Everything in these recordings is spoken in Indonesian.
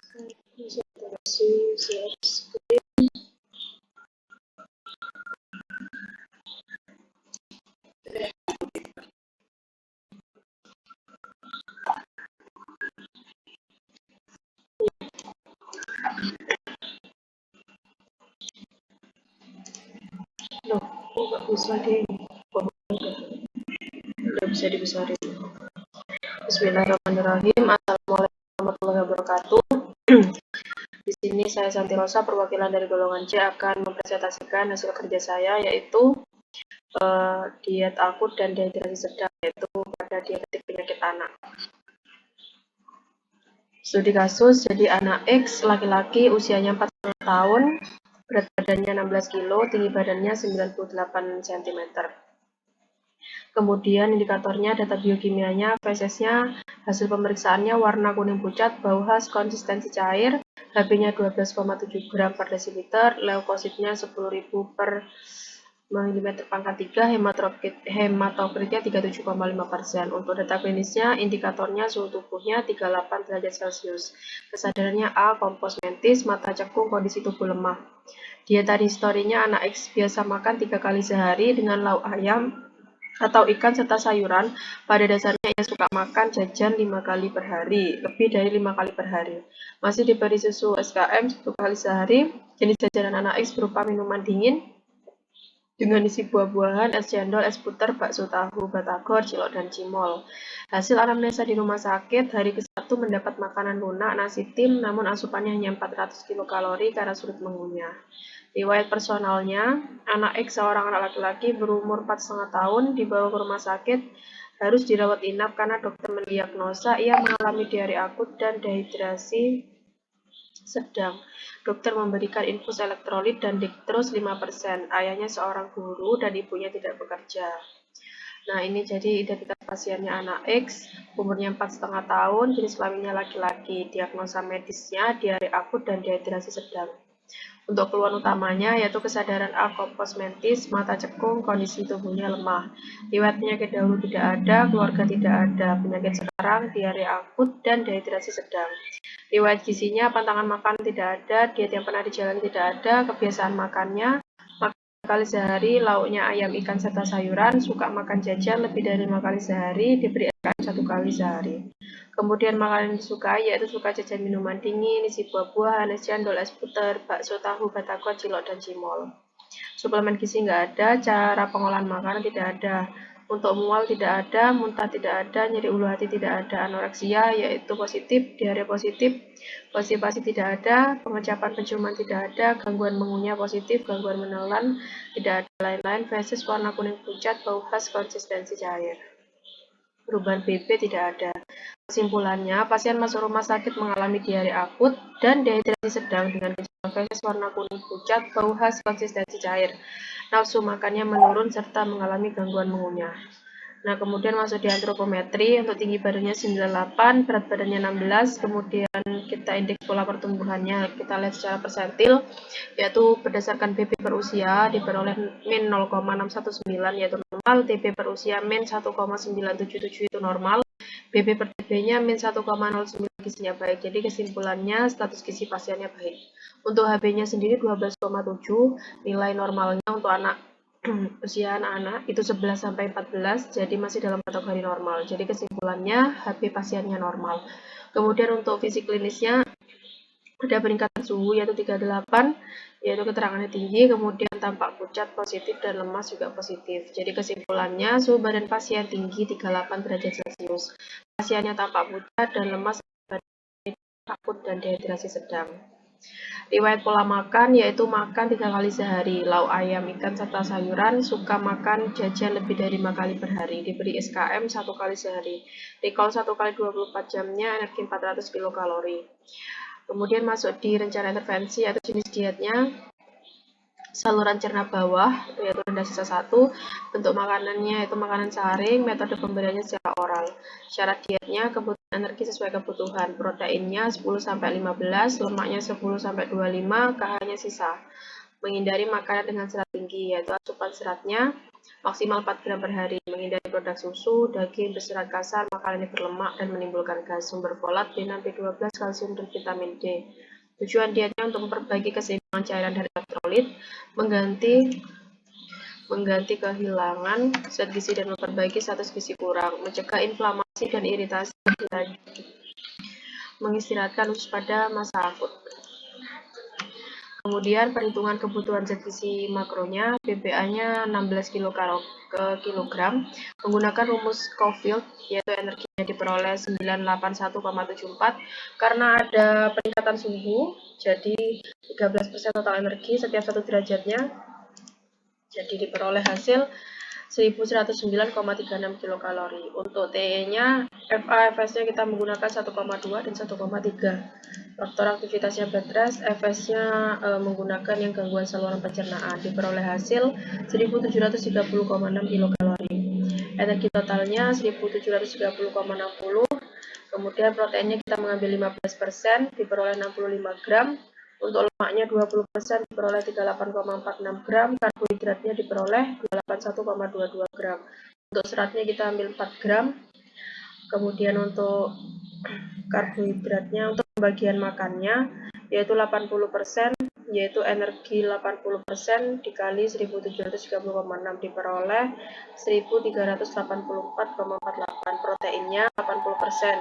Loh, kok nggak bisa nggak bisa dibesarin. Bismillahirrahmanirrahim. Assalamualaikum warahmatullahi wabarakatuh. Di sini saya Santi Rosa, perwakilan dari golongan C, akan mempresentasikan hasil kerja saya, yaitu diet akut dan dehidrasi sedang, yaitu pada dietetik penyakit anak. Studi kasus, jadi anak X, laki-laki, usianya 4,5 tahun, berat badannya 16 kilo, tinggi badannya 98 cm. Kemudian indikatornya, data biokimianya, fesesnya, hasil pemeriksaannya warna kuning pucat, bau khas, konsistensi cair, HB-nya 12,7 gram per desiliter, leukositnya 10.000 per mm pangkat 3, hematokritnya 37,5%. Untuk data klinisnya, indikatornya suhu tubuhnya 38 derajat Celcius. Kesadarannya A, kompos mentis, mata cekung, kondisi tubuh lemah. Dietary historinya, anak X biasa makan 3 kali sehari dengan lauk ayam atau ikan serta sayuran. Pada dasarnya ia suka makan jajan 5 kali per hari, lebih dari 5 kali per hari. Masih diberi susu SKM 10 kali sehari. Jenis jajanan anak X berupa minuman dingin dengan isi buah-buahan, es cendol, es puter, bakso tahu, batagor, cilok, dan cimol. Hasil anamnesa di rumah sakit, hari ke-1 mendapat makanan lunak, nasi tim, namun asupannya hanya 400 kilokalori karena sulit mengunyah. Riwayat personalnya, anak X seorang anak laki-laki berumur 4,5 tahun dibawa ke rumah sakit, harus dirawat inap karena dokter mendiagnosa ia mengalami diare akut dan dehidrasi sedang. Dokter memberikan infus elektrolit dan dextrose 5%. Ayahnya seorang guru dan ibunya tidak bekerja. Nah, ini jadi identitas pasiennya anak X, umurnya 4,5 tahun, jenis kelaminnya laki-laki, diagnosa medisnya diare akut dan dehidrasi sedang. Untuk keluhan utamanya yaitu kesadaran A, kompos mentis, mata cekung, kondisi tubuhnya lemah. Riwayat penyakit dahulu tidak ada, keluarga tidak ada, penyakit sekarang, diare akut, dan dehidrasi sedang. Riwayat gizinya, pantangan makan tidak ada, diet yang pernah dijalani tidak ada, kebiasaan makannya, makan 3 kali sehari, lauknya ayam, ikan, serta sayuran, suka makan jajan lebih dari 5 kali sehari, diberi SKM 1 kali sehari. Kemudian makanan yang disukai yaitu suka jajan minuman dingin, isi buah-buahan, es cendol, es puter, bakso tahu, batagor, cilok, dan cimol. Suplemen gizi nggak ada, cara pengolahan makanan tidak ada. Untuk mual tidak ada, muntah tidak ada, nyeri ulu hati tidak ada, anoreksia yaitu positif, diare positif, konstipasi tidak ada, pengecapan penciuman tidak ada, gangguan mengunyah positif, gangguan menelan tidak ada, lain-lain, feses warna kuning pucat, bau khas, konsistensi cair. Perubahan BB tidak ada. Kesimpulannya, pasien masuk rumah sakit mengalami diare akut dan dehidrasi sedang dengan gejala feses warna kuning pucat, bau khas, konsistensi cair. Nafsu makannya menurun serta mengalami gangguan mengunyah. Nah, kemudian masuk di antropometri, untuk tinggi badannya 98, berat badannya 16, kemudian kita indeks pola pertumbuhannya, kita lihat secara persentil, yaitu berdasarkan BB per usia, diperoleh min 0,619 yaitu normal, TB per usia min 1,977 itu normal, BB per TB-nya min 1,09 gizinya baik. Jadi kesimpulannya status gizi pasiennya baik. Untuk HB-nya sendiri 12,7, nilai normalnya untuk anak usia anak-anak itu 11 sampai 14, jadi masih dalam kategori normal. Jadi kesimpulannya HB pasiennya normal. Kemudian untuk fisik klinisnya ada peningkatan suhu yaitu 38, yaitu keterangannya tinggi, kemudian tampak pucat positif dan lemas juga positif. Jadi kesimpulannya suhu badan pasien tinggi 38 derajat Celcius. Pasiennya tampak pucat dan lemas, akut dan dehidrasi sedang. Riwayat pola makan yaitu makan 3 kali sehari, lauk ayam, ikan, serta sayuran, suka makan jajan lebih dari 5 kali per hari, diberi SKM 1 kali sehari, recall 1 kali 24 jamnya, energi 400 kilokalori. Kemudian masuk di rencana intervensi atau jenis dietnya, saluran cerna bawah yaitu rendah sisa 1, bentuk makanannya itu makanan saring, metode pemberiannya secara oral. Syarat dietnya kebutuhan energi sesuai kebutuhan, proteinnya 10-15, lemaknya 10-25, KH-nya sisa. Menghindari makanan dengan serat tinggi yaitu asupan seratnya maksimal 4 gram per hari, menghindari produk susu, daging berserat kasar, makanan yang berlemak, dan menimbulkan gas. Sumber folat, B6, B12, kalsium, dan vitamin D. Tujuan dietnya untuk memperbaiki keseimbangan cairan dan elektrolit, mengganti kehilangan zat gizi dan memperbaiki status gizi kurang, mencegah inflamasi dan iritasi lebih lanjut, mengistirahatkan usus pada masa akut. Kemudian perhitungan kebutuhan zat gizi makronya, BPA-nya 16 kcal/kilogram, menggunakan rumus Scoville, yaitu energinya diperoleh 981,74. Karena ada peningkatan suhu, jadi 13% total energi setiap 1 derajatnya, jadi diperoleh hasil 1109,36 kilokalori. Untuk TE-nya, FA-FS-nya kita menggunakan 1,2 dan 1,3. Faktor aktivitasnya bed rest, FS-nya menggunakan yang gangguan saluran pencernaan. Diperoleh hasil 1730,6 kilokalori. Energi totalnya 1730,60. Kemudian proteinnya kita mengambil 15%, diperoleh 65 gram. Untuk lemaknya 20%, diperoleh 38,46 gram, karbohidratnya diperoleh 281,22 gram. Untuk seratnya kita ambil 4 gram. Kemudian untuk karbohidratnya, untuk pembagian makannya, yaitu 80%, yaitu energi 80% dikali 1730,6 diperoleh 1384,48. Proteinnya 80%,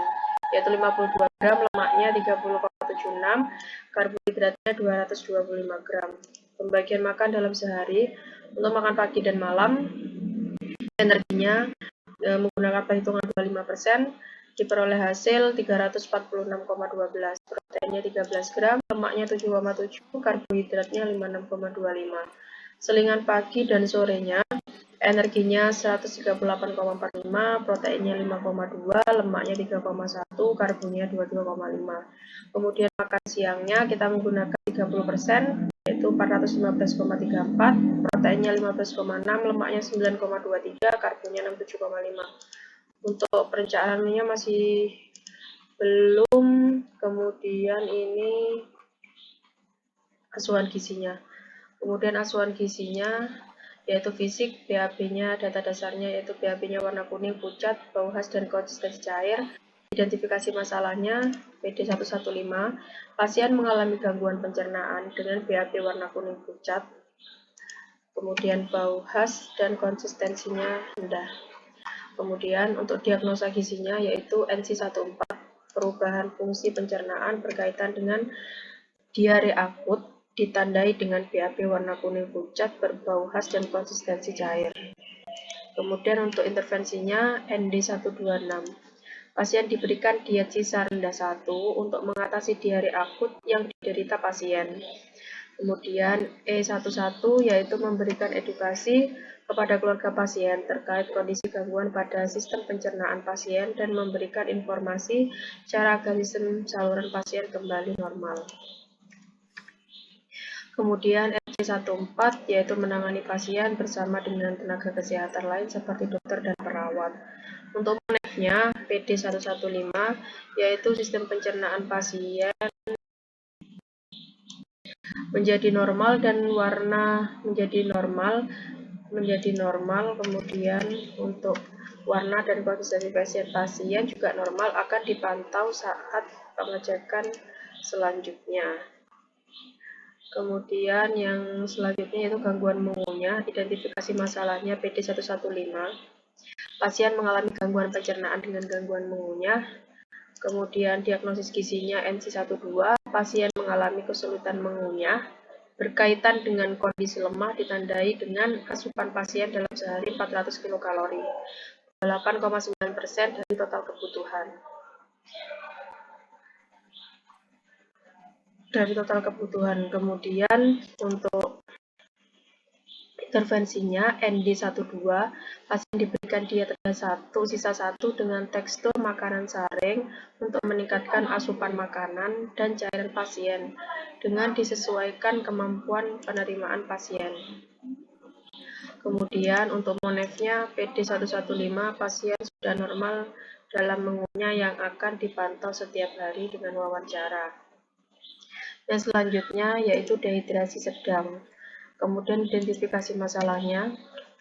yaitu 52 gram, lemaknya 30,76, karbohidratnya 225 gram. Pembagian makan dalam sehari, untuk makan pagi dan malam, energinya menggunakan perhitungan 25%, diperoleh hasil 346,12, proteinnya 13 gram, lemaknya 7,7, karbohidratnya 56,25. Selingan pagi dan sorenya, energinya 138,45, proteinnya 5,2, lemaknya 3,1, karbonya 22,5. Kemudian makan siangnya kita menggunakan 30%, yaitu 415,34, proteinnya 15,6, lemaknya 9,23, karbonya 67,5. Untuk perencanaannya masih belum. Kemudian ini asuhan gizinya. Kemudian asuhan gizinya yaitu fisik, BAB-nya data dasarnya yaitu BAB-nya warna kuning pucat, bau khas dan konsistensi cair. Identifikasi masalahnya PD115, pasien mengalami gangguan pencernaan dengan BAB warna kuning pucat, kemudian bau khas dan konsistensinya rendah. Kemudian untuk diagnosa gizinya yaitu NC14, perubahan fungsi pencernaan berkaitan dengan diare akut, ditandai dengan BAB warna kuning pucat, berbau khas dan konsistensi cair. Kemudian untuk intervensinya ND126. Pasien diberikan diet sisa rendah 1 untuk mengatasi diare akut yang diderita pasien. Kemudian E11 yaitu memberikan edukasi kepada keluarga pasien terkait kondisi gangguan pada sistem pencernaan pasien dan memberikan informasi cara agar sistem saluran pasien kembali normal. Kemudian FC14 yaitu menangani pasien bersama dengan tenaga kesehatan lain seperti dokter dan perawat. Untuk monefnya PD115 yaitu sistem pencernaan pasien menjadi normal dan warna menjadi normal. Kemudian untuk warna dan konsistensi pasien juga normal, akan dipantau saat pengecekan selanjutnya. Kemudian yang selanjutnya yaitu gangguan mengunyah. Identifikasi masalahnya PD115, pasien mengalami gangguan pencernaan dengan gangguan mengunyah. Kemudian diagnosis gizinya NC12, pasien mengalami kesulitan mengunyah berkaitan dengan kondisi lemah, ditandai dengan asupan pasien dalam sehari 400 kilokalori, 8,9% dari total kebutuhan. Kemudian untuk intervensinya ND12, pasien diberikan diet rendah 1 sisa 1 dengan tekstur makanan saring untuk meningkatkan asupan makanan dan cairan pasien dengan disesuaikan kemampuan penerimaan pasien. Kemudian untuk monefnya PD115, pasien sudah normal dalam mengunyah yang akan dipantau setiap hari dengan wawancara. Yang selanjutnya yaitu dehidrasi sedang. Kemudian identifikasi masalahnya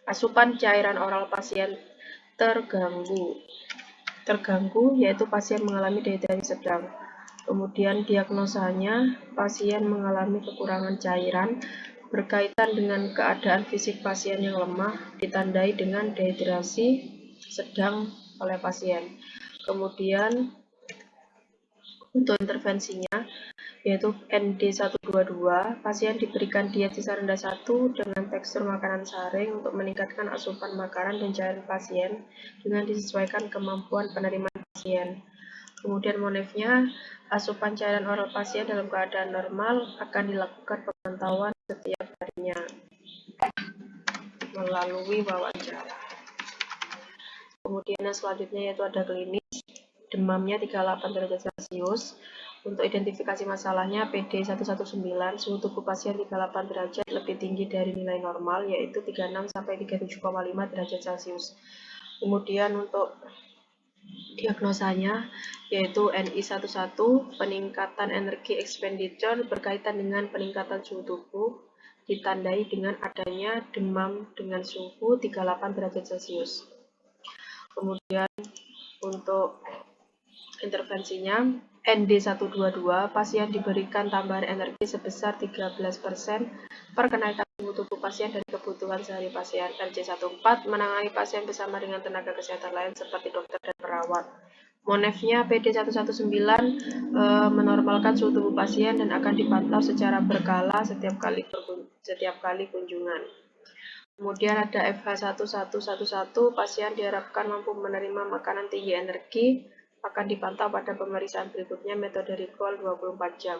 Asupan cairan oral pasien terganggu. Terganggu yaitu pasien mengalami dehidrasi sedang. Kemudian diagnosanya pasien mengalami kekurangan cairan berkaitan dengan keadaan fisik pasien yang lemah ditandai dengan dehidrasi sedang oleh pasien. Kemudian untuk intervensinya yaitu ND122, pasien diberikan diet sisa rendah 1 dengan tekstur makanan saring untuk meningkatkan asupan makanan dan cairan pasien dengan disesuaikan kemampuan penerimaan pasien. Kemudian monefnya, asupan cairan oral pasien dalam keadaan normal akan dilakukan pemantauan setiap harinya melalui wawancara. Kemudian yang selanjutnya yaitu ada klinis, demamnya 38 derajat Celcius. Untuk identifikasi masalahnya PD119, suhu tubuh pasien 38 derajat lebih tinggi dari nilai normal yaitu 36 sampai 37,5 derajat Celcius. Kemudian untuk diagnosanya yaitu NI11, peningkatan energi expenditure berkaitan dengan peningkatan suhu tubuh ditandai dengan adanya demam dengan suhu 38 derajat Celcius. Kemudian untuk intervensinya ND122, pasien diberikan tambahan energi sebesar 13% per kenaikan suhu tubuh pasien dari kebutuhan sehari pasien. RJ14 menangani pasien bersama dengan tenaga kesehatan lain seperti dokter dan perawat. Monefnya PD119 menormalkan suhu tubuh pasien dan akan dipantau secara berkala setiap kali kunjungan. Kemudian ada FH1111, pasien diharapkan mampu menerima makanan tinggi energi, akan dipantau pada pemeriksaan berikutnya metode recall 24 jam.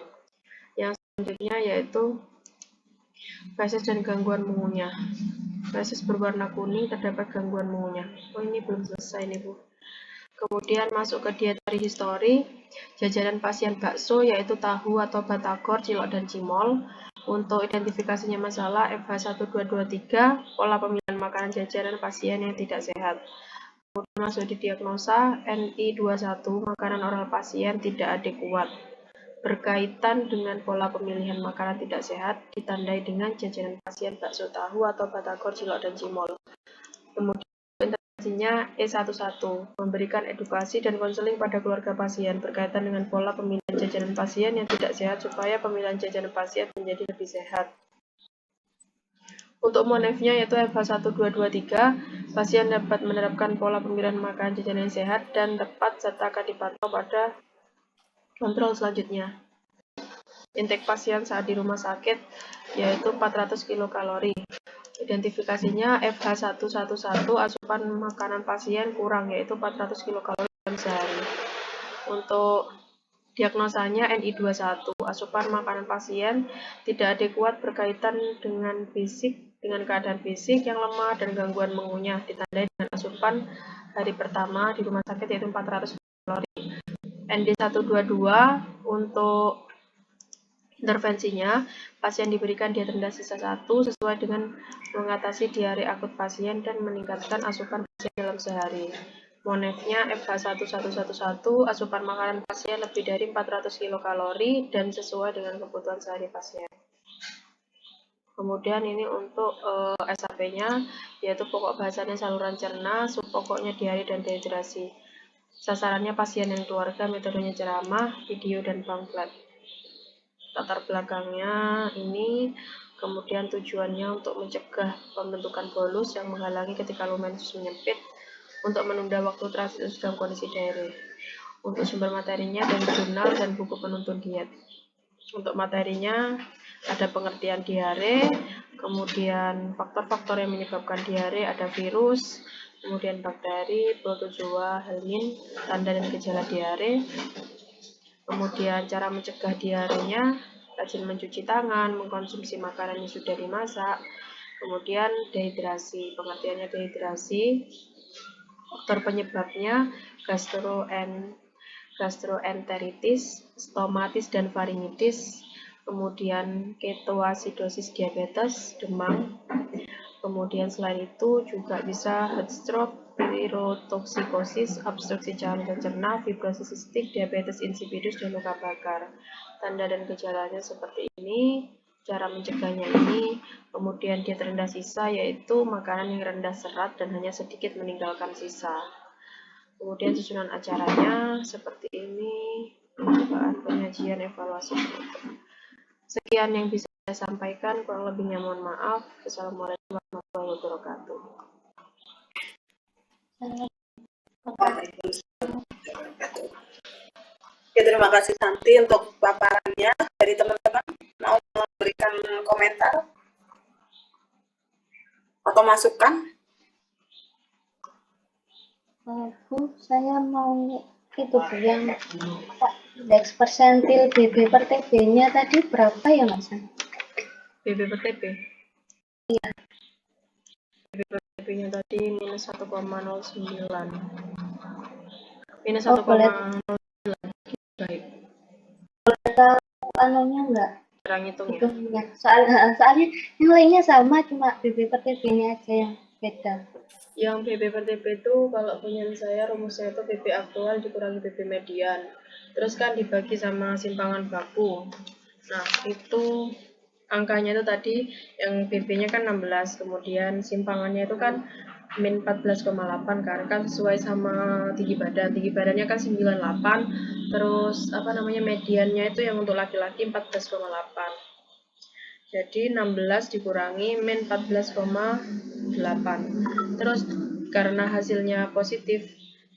Yang selanjutnya yaitu feses dan gangguan mengunyah. Feses berwarna kuning, terdapat gangguan mengunyah. Oh, ini belum selesai nih, Bu. Kemudian masuk ke dietary history, jajanan pasien bakso yaitu tahu atau batagor, cilok, dan cimol. Untuk identifikasinya masalah FH1223, pola pemilihan makanan jajanan pasien yang tidak sehat. Kemudian masuk di diagnosa NI21, makanan oral pasien tidak adekuat. Berkaitan dengan pola pemilihan makanan tidak sehat, ditandai dengan jajanan pasien bakso tahu atau batagor, cilok, dan cimol. Kemudian intervensinya E11, memberikan edukasi dan konseling pada keluarga pasien berkaitan dengan pola pemilihan jajanan pasien yang tidak sehat supaya pemilihan jajanan pasien menjadi lebih sehat. Untuk monefnya yaitu FH1223, pasien dapat menerapkan pola pemilihan makanan jajanan yang sehat dan tepat serta akan dipantau pada kontrol selanjutnya. Intake pasien saat di rumah sakit yaitu 400 kilokalori. Identifikasinya FH111, asupan makanan pasien kurang yaitu 400 kilokalori dalam sehari. Untuk diagnosanya NI21, asupan makanan pasien tidak adekuat berkaitan dengan keadaan fisik yang lemah dan gangguan mengunyah, ditandai dengan asupan hari pertama di rumah sakit yaitu 400 kalori. ND122 untuk intervensinya, pasien diberikan diet rendah sisa 1 sesuai dengan mengatasi diare akut pasien dan meningkatkan asupan pasien dalam sehari. Monefnya FH1111, asupan makanan pasien lebih dari 400 kilokalori dan sesuai dengan kebutuhan sehari pasien. Kemudian ini untuk SAP-nya, yaitu pokok bahasannya saluran cerna, subpokoknya diare dan dehidrasi. Sasarannya pasien dan keluarga, metodenya ceramah, video, dan pamflet. Latar belakangnya ini, kemudian tujuannya untuk mencegah pembentukan bolus yang menghalangi ketika lumen menyempit, untuk menunda waktu transit dalam kondisi diare. Untuk sumber materinya dan jurnal dan buku penuntun diet. Untuk materinya ada pengertian diare, kemudian faktor-faktor yang menyebabkan diare, ada virus, kemudian bakteri, protozoa, helmin, tanda dan gejala diare. Kemudian cara mencegah diarenya, rajin mencuci tangan, mengkonsumsi makanan yang sudah dimasak. Kemudian dehidrasi, pengertiannya dehidrasi, faktor penyebabnya gastroenteritis, stomatis, dan faringitis. Kemudian ketoasidosis diabetes, demam. Kemudian selain itu juga bisa heat stroke, virotoksikosis, obstruksi saluran cerna, fibrosis sistik, diabetes insipidus, dan luka bakar. Tanda dan gejalanya seperti ini. cara mencegahnya ini, kemudian diet rendah sisa yaitu makanan yang rendah serat dan hanya sedikit meninggalkan sisa. Kemudian susunan acaranya seperti ini, pembukaan, penyajian, evaluasi, penutup. Sekian yang bisa saya sampaikan, kurang lebihnya mohon maaf. Assalamualaikum warahmatullahi wabarakatuh. Oke, terima kasih Santi untuk paparannya. Dari teman-teman mau memberikan komentar atau masukan? Bu, saya mau itu Bu, yang indeks persentil BB per TB-nya tadi berapa ya Mas? BB per TB? Iya. BB per TB-nya tadi minus 1,09. Minus 1,09. Baik. Boleh tahu anunya enggak? Cara ngitungnya. Hitungnya. Soalnya nilainya sama, cuma BB per TB-nya aja yang beda. Yang BB per TB itu kalau punya saya rumusnya itu BB aktual dikurangi BB median. Terus kan dibagi sama simpangan baku. Nah, itu angkanya itu tadi yang BB-nya kan 16, kemudian simpangannya itu kan min 14,8 kan sesuai sama tinggi badan. Tinggi badannya kan 98, terus mediannya itu yang untuk laki-laki 14,8. Jadi 16 dikurangi min 14,8. Terus karena hasilnya positif,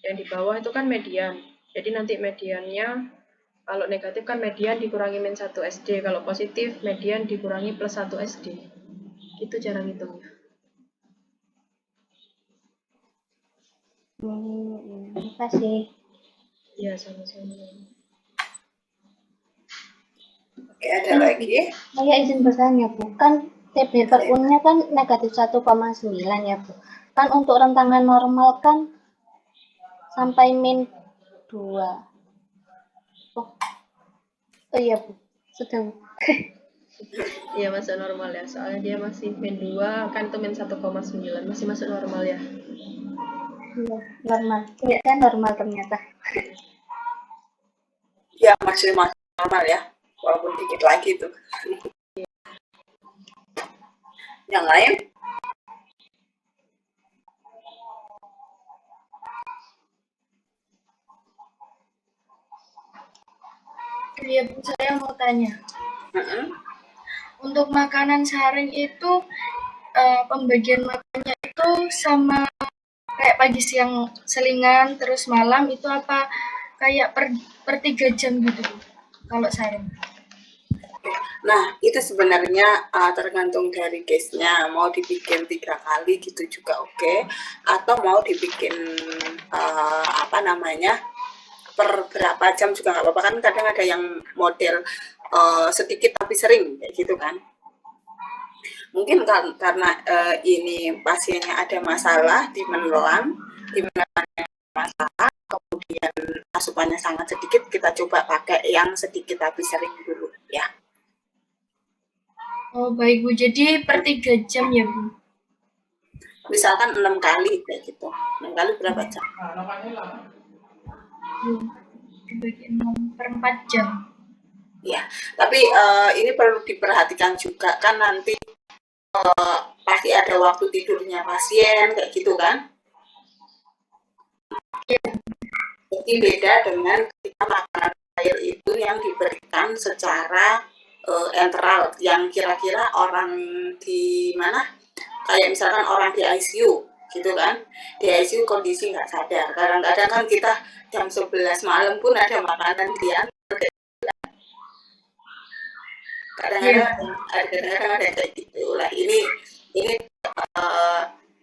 yang di bawah itu kan median. Jadi nanti mediannya, kalau negatif kan median dikurangi min 1 SD. Kalau positif, median dikurangi plus 1 SD. Itu cara ngitungnya. Terima kasih. Ya, sama-sama. Oke, ada lagi? Saya izin bertanya Bu, kan TB per unnya kan negatif 1,9 ya Bu. Kan untuk rentangan normal kan sampai min 2. Oh iya Bu, sedang. Iya, masuk normal ya. Soalnya dia masih min 2, kan itu min 1,9. Masih masuk normal ya. Iya, normal. Ternyata normal ternyata. Ya, masih normal ya. Walaupun dikit lagi tuh. Yang lain? Iya Bu, saya mau tanya. Untuk makanan saring itu pembagian makannya itu sama kayak pagi, siang, selingan, terus malam itu apa kayak per 3 jam gitu Bu, kalau saring? Nah, itu sebenarnya tergantung dari case-nya. Mau dibikin 3 kali gitu juga oke. Atau mau dibikin per berapa jam juga nggak apa-apa. Kan kadang ada yang model sedikit tapi sering kayak gitu kan. Mungkin karena ini pasiennya ada masalah di menelan masalah, kemudian asupannya sangat sedikit, kita coba pakai yang sedikit tapi sering dulu ya. Oh baik Bu, jadi per 3 jam ya Bu? Misalkan 6 kali kayak gitu. 6 kali berapa jam? Dibagi 6 per 4 jam. Ya, tapi ini perlu diperhatikan juga kan nanti pasti ada waktu tidurnya pasien kayak gitu kan. Jadi beda dengan ketika makanan air itu yang diberikan secara enteral, yang kira-kira orang di mana, kayak misalkan orang di ICU gitu kan, di ICU kondisi nggak sadar, kadang-kadang kan kita jam 11 malam pun ada makanan diantar, kadang-kadang ada kayak gitu lah. Ini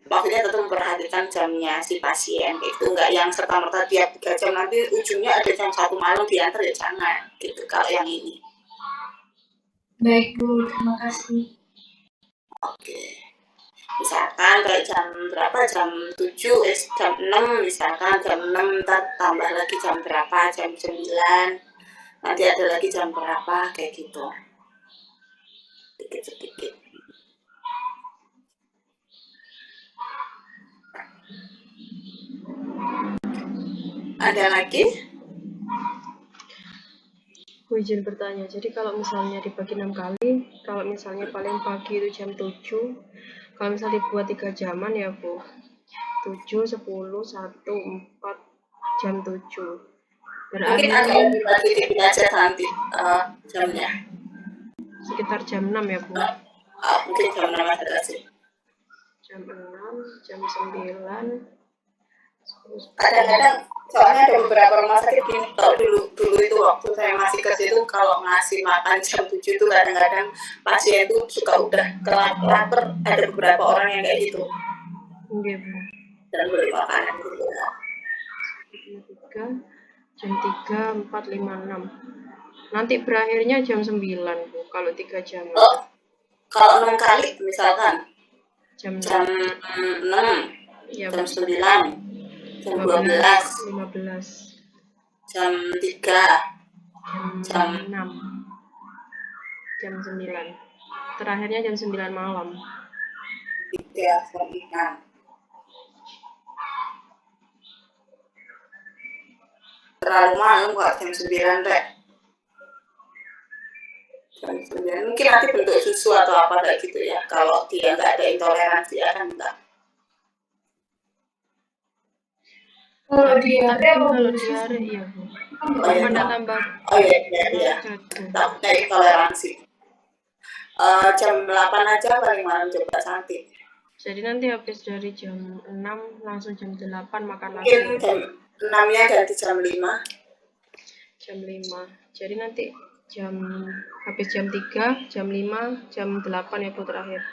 maksudnya tetap memperhatikan jamnya si pasien, itu nggak yang serta-merta tiap 3 jam, nanti ujungnya ada jam 1 malam diantar, ya jangan gitu kalau yang ini. Baik Bu, terima kasih. Oke, misalkan kayak jam berapa, jam 7, jam 6, misalkan jam 6, ntar tambah lagi jam berapa, jam 9, nanti ada lagi jam berapa, kayak gitu, sedikit-sedikit. Ada lagi? Bu, izin bertanya. Jadi kalau misalnya dibagi 6 kali, kalau misalnya paling pagi itu jam 7, kalau misalnya dibuat 3 jaman ya Bu. 7, 10, 1, 4, jam 7. Mungkin Berarti agak dibagi tipis aja nanti jamnya. sekitar jam 6 ya Bu. Mungkin jam 6 aja sih. Jam 6, jam 9. Kadang-kadang soalnya ada beberapa rumah sakit gini, kalau dulu itu waktu saya masih kerja itu kalau ngasih makan jam 7 itu kadang-kadang pasien itu suka udah lapar, ada beberapa orang yang kayak gitu. Oke Bu. Dan beli makanan gitu. Jam 3, 4, 5, 6. Nanti berakhirnya jam 9 Bu, kalau 3 jam. Kalau 6 kali misalkan Jam jam 6, ya, jam 9, jam 12, 15, jam 3, jam 6, jam 9. Terakhirnya jam 9 malam. 3, jam 6. Terlalu malam kok jam 9 Rek. Jam 9 mungkin nanti bentuk susu atau apa kayak gitu ya. Kalau dia nggak ada intoleransi akan enggak. Kalau diare Kalau diare iya Bu. Pada tambah. Oh iya. Takutnya intoleransi. Jam 8 aja paling malam coba santai. Jadi nanti habis dari jam 6 langsung jam 8 makan lagi. Mungkin jam 6-nya ganti jam 5. Jam 5. Jadi nanti habis jam 3, jam 5, jam 8 ya Bu terakhir.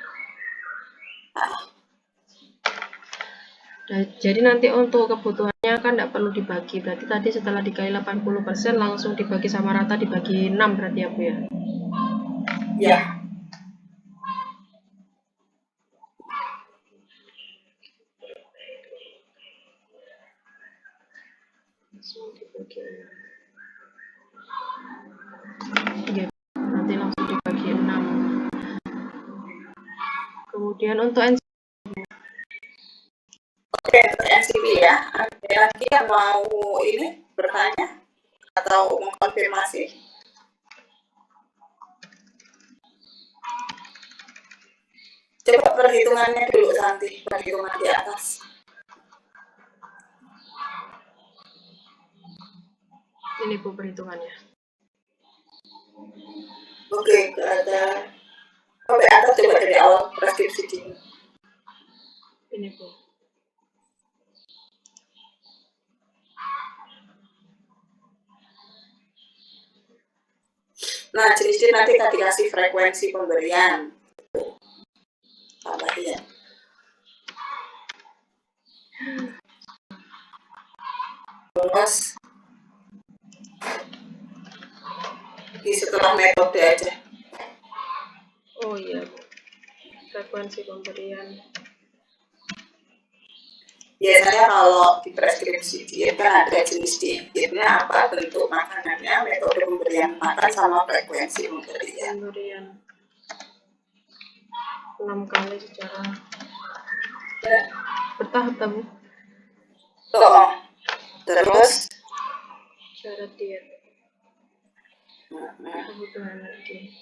Jadi nanti untuk kebutuhannya kan tidak perlu dibagi. Berarti tadi setelah dikali 80% langsung dibagi sama rata, dibagi 6 berarti ya Bu ya? Ya. Langsung dibagi 6. Oke, nanti langsung dibagi 6. Kemudian untuk Oke, untuk NCP ya. Ada lagi yang mau ini bertanya atau mengkonfirmasi? Coba perhitungannya dulu Santi, perhitungan di atas. ini Bu perhitungannya. Oke, ada sampai atas coba dari awal preskripsi dulu. Ini Bu. Nah, jenis nanti kita dikasih frekuensi pemberian. Tambahin. Terus di setelah metode aja. Oh iya Bu. Frekuensi pemberian. Biasanya kalau di preskripsi diet kan ada jenis dietnya apa, bentuk makanannya, metode pemberian makan sama frekuensi pemberian. 6 kali secara bertahap Bu. Oh, terus Syarat diet. Kebutuhan lagi.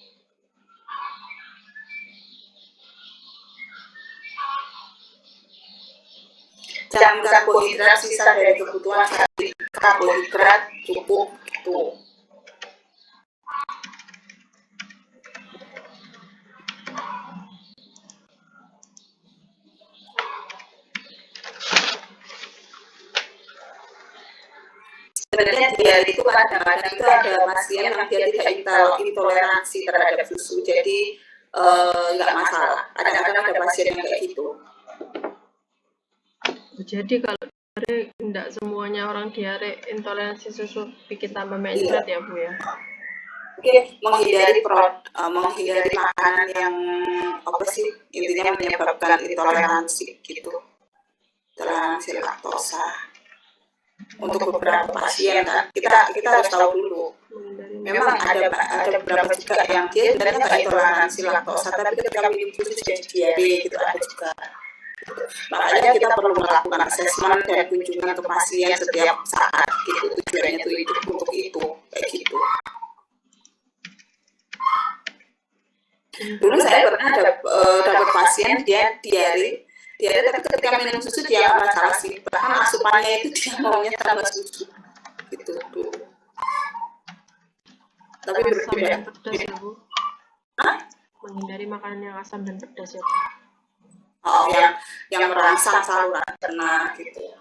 jam karbohidrat sisa dari kebutuhan sehari, karbohidrat cukup gitu. Sebenarnya dia itu kadang-kadang itu ada pasien yang dia tidak intoleransi terhadap susu, jadi nggak masalah. Kadang-kadang ada pasien yang kayak gitu. Jadi kalau diare tidak semuanya orang diare intoleransi susu bikin tambah mencret ya Bu ya? Oke, menghindari makanan yang apa sih intinya menyebabkan intoleransi gitu, intoleransi laktosa. Untuk beberapa pasien kan kita harus tahu dulu. Memang ada beberapa juga yang dia sebenarnya nggak intoleransi laktosa, tapi ketika minum susu jadi diare gitu ada juga. Makanya kita perlu melakukan asesmen dan kunjungan ke pasien setiap saat gitu, tujuannya itu untuk itu kayak gitu. Dulu saya pernah dapat pasien dia diare, tapi ketika minum susu dia nggak masalah sih. Bahkan asupannya itu dia maunya tambah susu gitu dulu. Tapi Asam berbeda. dan pedas ya Bu. Hah? Menghindari makanan yang asam dan pedas ya Bu. Oh, yang merangsang saluran cerna gitu.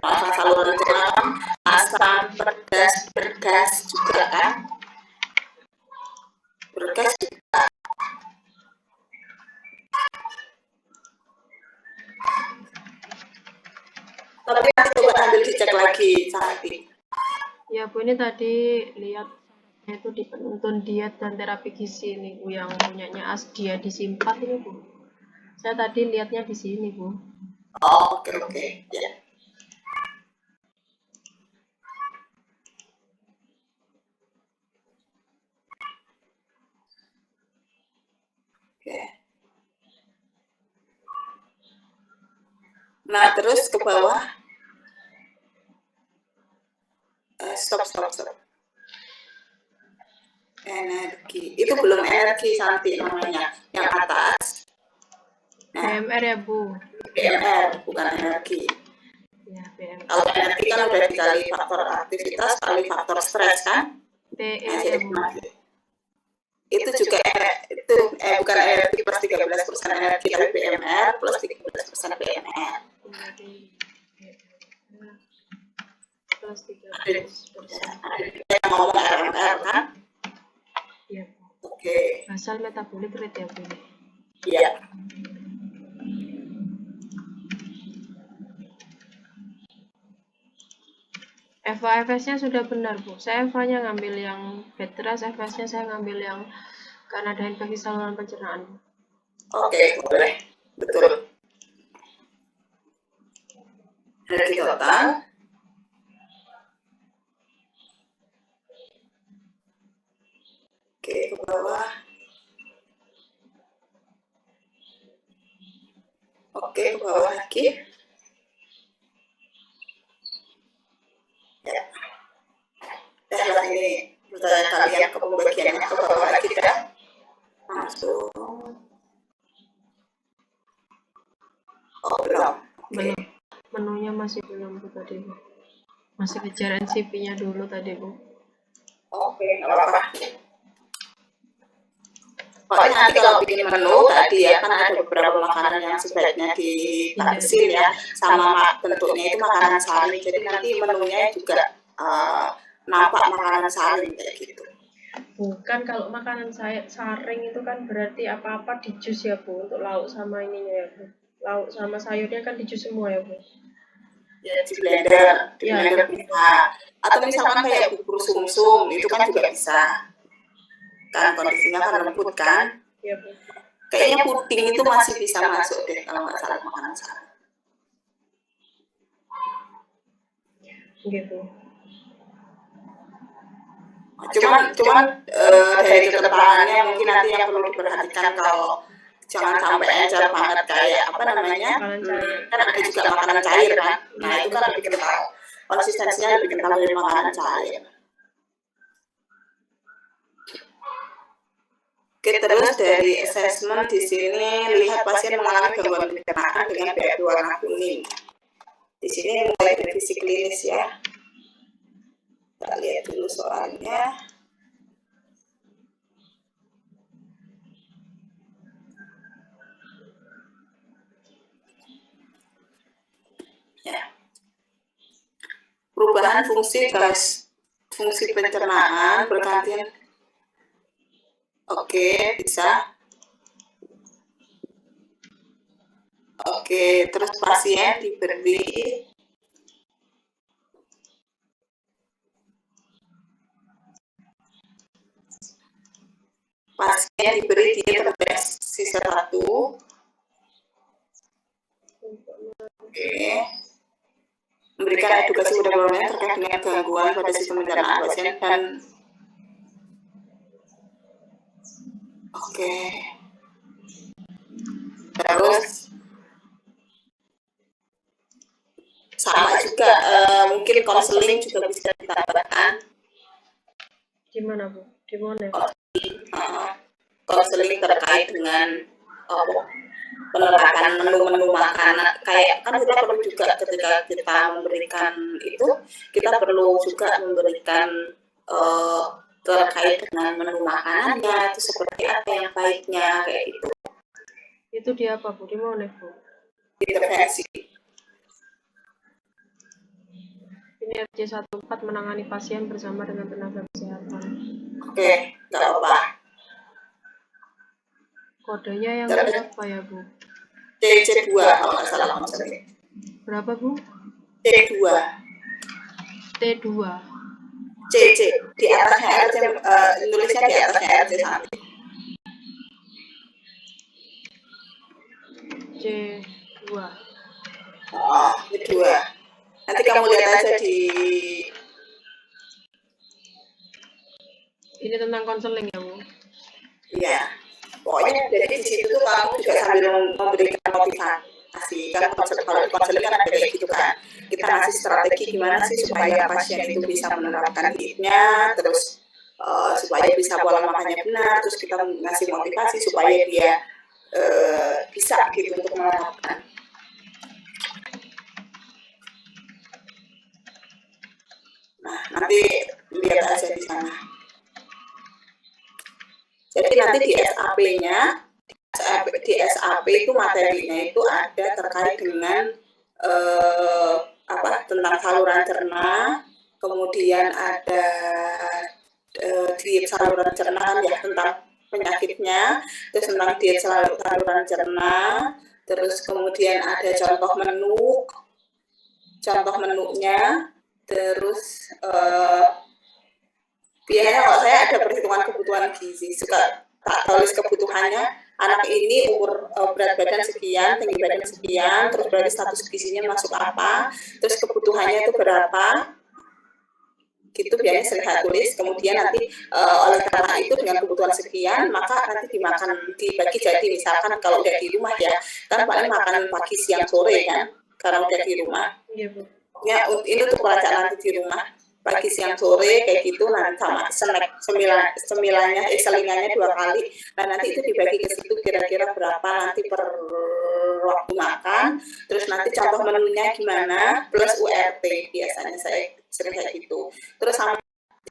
Merangsang saluran cerna kan asam, pedas, bergas juga kan. Bergas juga. Tapi nanti coba ambil dicek lagi cantik. Ya Bu, ini tadi lihat itu di penuntun diet dan terapi gizi ini Bu, yang punyanya Asdia di Simpat ini Bu. Saya tadi lihatnya di sini Bu. Oh, oke. Ya. Oke. Nah, terus ke bawah. Stop. Energi. Itu belum energi Santi namanya. Yang atas. Nah, BMR ya Bu. BMR bukan energi. Ya, BMR. Kalau energi kan udah dikali faktor aktivitas kali faktor stres kan? TE Nah, ya jadi Bu. itu juga bukan energi plus 13% energi, tapi BMR plus 13% BMR. Jadi plus 13%. Yang ngomong RMR kan? Ya. Oke. Basal metabolik rate ya Bu. Iya. EVA FS-nya sudah benar Bu. Saya EVA-nya ngambil yang bed rest, FS-nya saya ngambil yang karena ada infeksi saluran pencernaan. Oke, boleh. Betul. Energi total. Oke, ke bawah. Oke, ke bawah lagi. Ya. Dah ini pertanyaan kalian ke pembagiannya ke bawah lagi dah. Langsung. Oh, belum. Belum. Menunya masih belum Bu tadi Bu. Masih kejar NCP-nya dulu tadi Bu. Oke, nggak apa-apa. Pokoknya nanti kalau bikin menu tadi ya kan ada beberapa makanan yang sebaiknya dibatasin ya, sama bentuknya itu makanan saring. Jadi nanti menunya juga nampak makanan saring kayak gitu. Bukan, kalau makanan saya saring itu kan berarti apa-apa di jus ya Bu, untuk lauk sama ininya ya Bu. Lauk sama sayurnya kan di jus semua ya Bu. Ya, di blender bisa. Atau misalkan kayak bubur sumsum itu kan juga bisa. Kan kondisinya kan lembut kan. Iya Bu. Kayaknya puding itu masih bisa masuk deh kalau nggak salah makanan saring. Gitu. Cuman dari kekentalannya mungkin nanti yang perlu diperhatikan kalau jangan sampai encer banget kayak apa namanya, kan ada juga makanan cair kan. Nah itu kan lebih kental, konsistensinya lebih kental dari makanan cair. Oke, terus dari assessment di sini lihat pasien mengalami gangguan pencernaan dengan BAB warna kuning. Di sini mulai dari fisik klinis ya. Kita lihat dulu soalnya. Ya. Perubahan fungsi pencernaan bergantian. Oke, bisa. Oke, terus pasien diberi diet terbest sisa 1. Oke. Memberikan edukasi pada pasien terkait dengan gangguan pada sistem pencernaan pasien dan oke. Terus sama juga mungkin konseling juga bisa ditambahkan. Di mana Bu? Di mana? konseling terkait dengan penerapan menu-menu makanan. Kayak kan kita perlu juga ketika kita memberikan itu, kita perlu juga memberikan terkait dengan menu makanannya itu seperti apa yang baiknya kayak gitu. Itu di apa Bu? Di mana Bu? Intervensi. Ini RC14 menangani pasien bersama dengan tenaga kesehatan. Oke, nggak apa-apa. Kodenya yang Terus? berapa ya Bu? C2 kalau nggak salah konseling. Berapa Bu? C2. T2. C di atasnya RC, nulisnya di atasnya RC sampai. C2. Oh, C2. Nanti kamu lihat aja di Ini tentang konseling ya Bu? Iya. Pokoknya jadi di situ tuh kamu juga sambil memberikan motivasi. Kan kalau di konseling kan ada kayak gitu kan. Kita ngasih strategi gimana sih supaya pasien itu bisa menerapkan dietnya, terus supaya bisa pola makannya benar, terus kita ngasih motivasi supaya dia bisa gitu untuk menerapkan. Nah, nanti lihat aja di sana. Jadi nanti di SAP itu materinya itu ada terkait dengan tentang saluran cerna, kemudian ada diet saluran cerna ya tentang penyakitnya, terus tentang diet saluran cerna, terus kemudian ada contoh menunya, terus biasanya kalau saya ada perhitungan kebutuhan gizi, suka tak tulis kebutuhannya, anak ini umur berat badan sekian, tinggi badan sekian, terus berarti status gizinya masuk apa, terus kebutuhannya itu berapa, gitu biasanya sering saya tulis. Kemudian nanti oleh karena itu dengan kebutuhan sekian, maka nanti dibagi jadi misalkan kalau udah di rumah ya, kan paling makan pagi, siang, sore kan, karena udah di rumah. Iya Bu. Ya, ini untuk pelacak nanti di rumah. Pagi, siang, sore kayak gitu, nanti sama snack selingannya 2 kali. Nah nanti itu dibagi ke situ kira-kira berapa nanti per waktu makan. Terus nanti contoh menunya gimana plus URT biasanya saya sering kayak gitu. Terus sama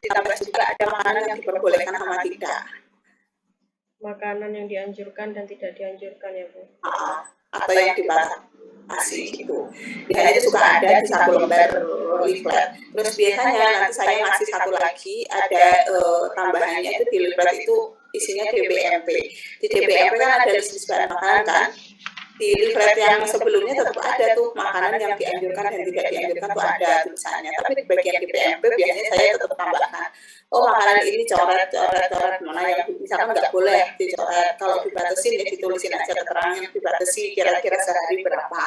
ditambah juga ada makanan yang diperbolehkan sama tidak. Makanan yang dianjurkan dan tidak dianjurkan ya Bu. Atau yang dibatasi gitu. Biasanya itu suka ada di satu lembar leaflet. Terus biasanya nanti saya ngasih satu lagi ada tambahannya itu di leaflet itu isinya DBMP. Di DBMP kan ada list bahan makanan kan. Di leaflet yang sebelumnya tetap ada tuh makanan yang dianjurkan dan tidak dianjurkan tuh ada tulisannya. Tapi di bagian DBMP biasanya saya tetap tambahkan. Oh makanan ini coret mana yang misalkan nggak boleh dicoret, kalau dibatasin ya ditulisin aja keterangan dibatasi kira-kira sehari berapa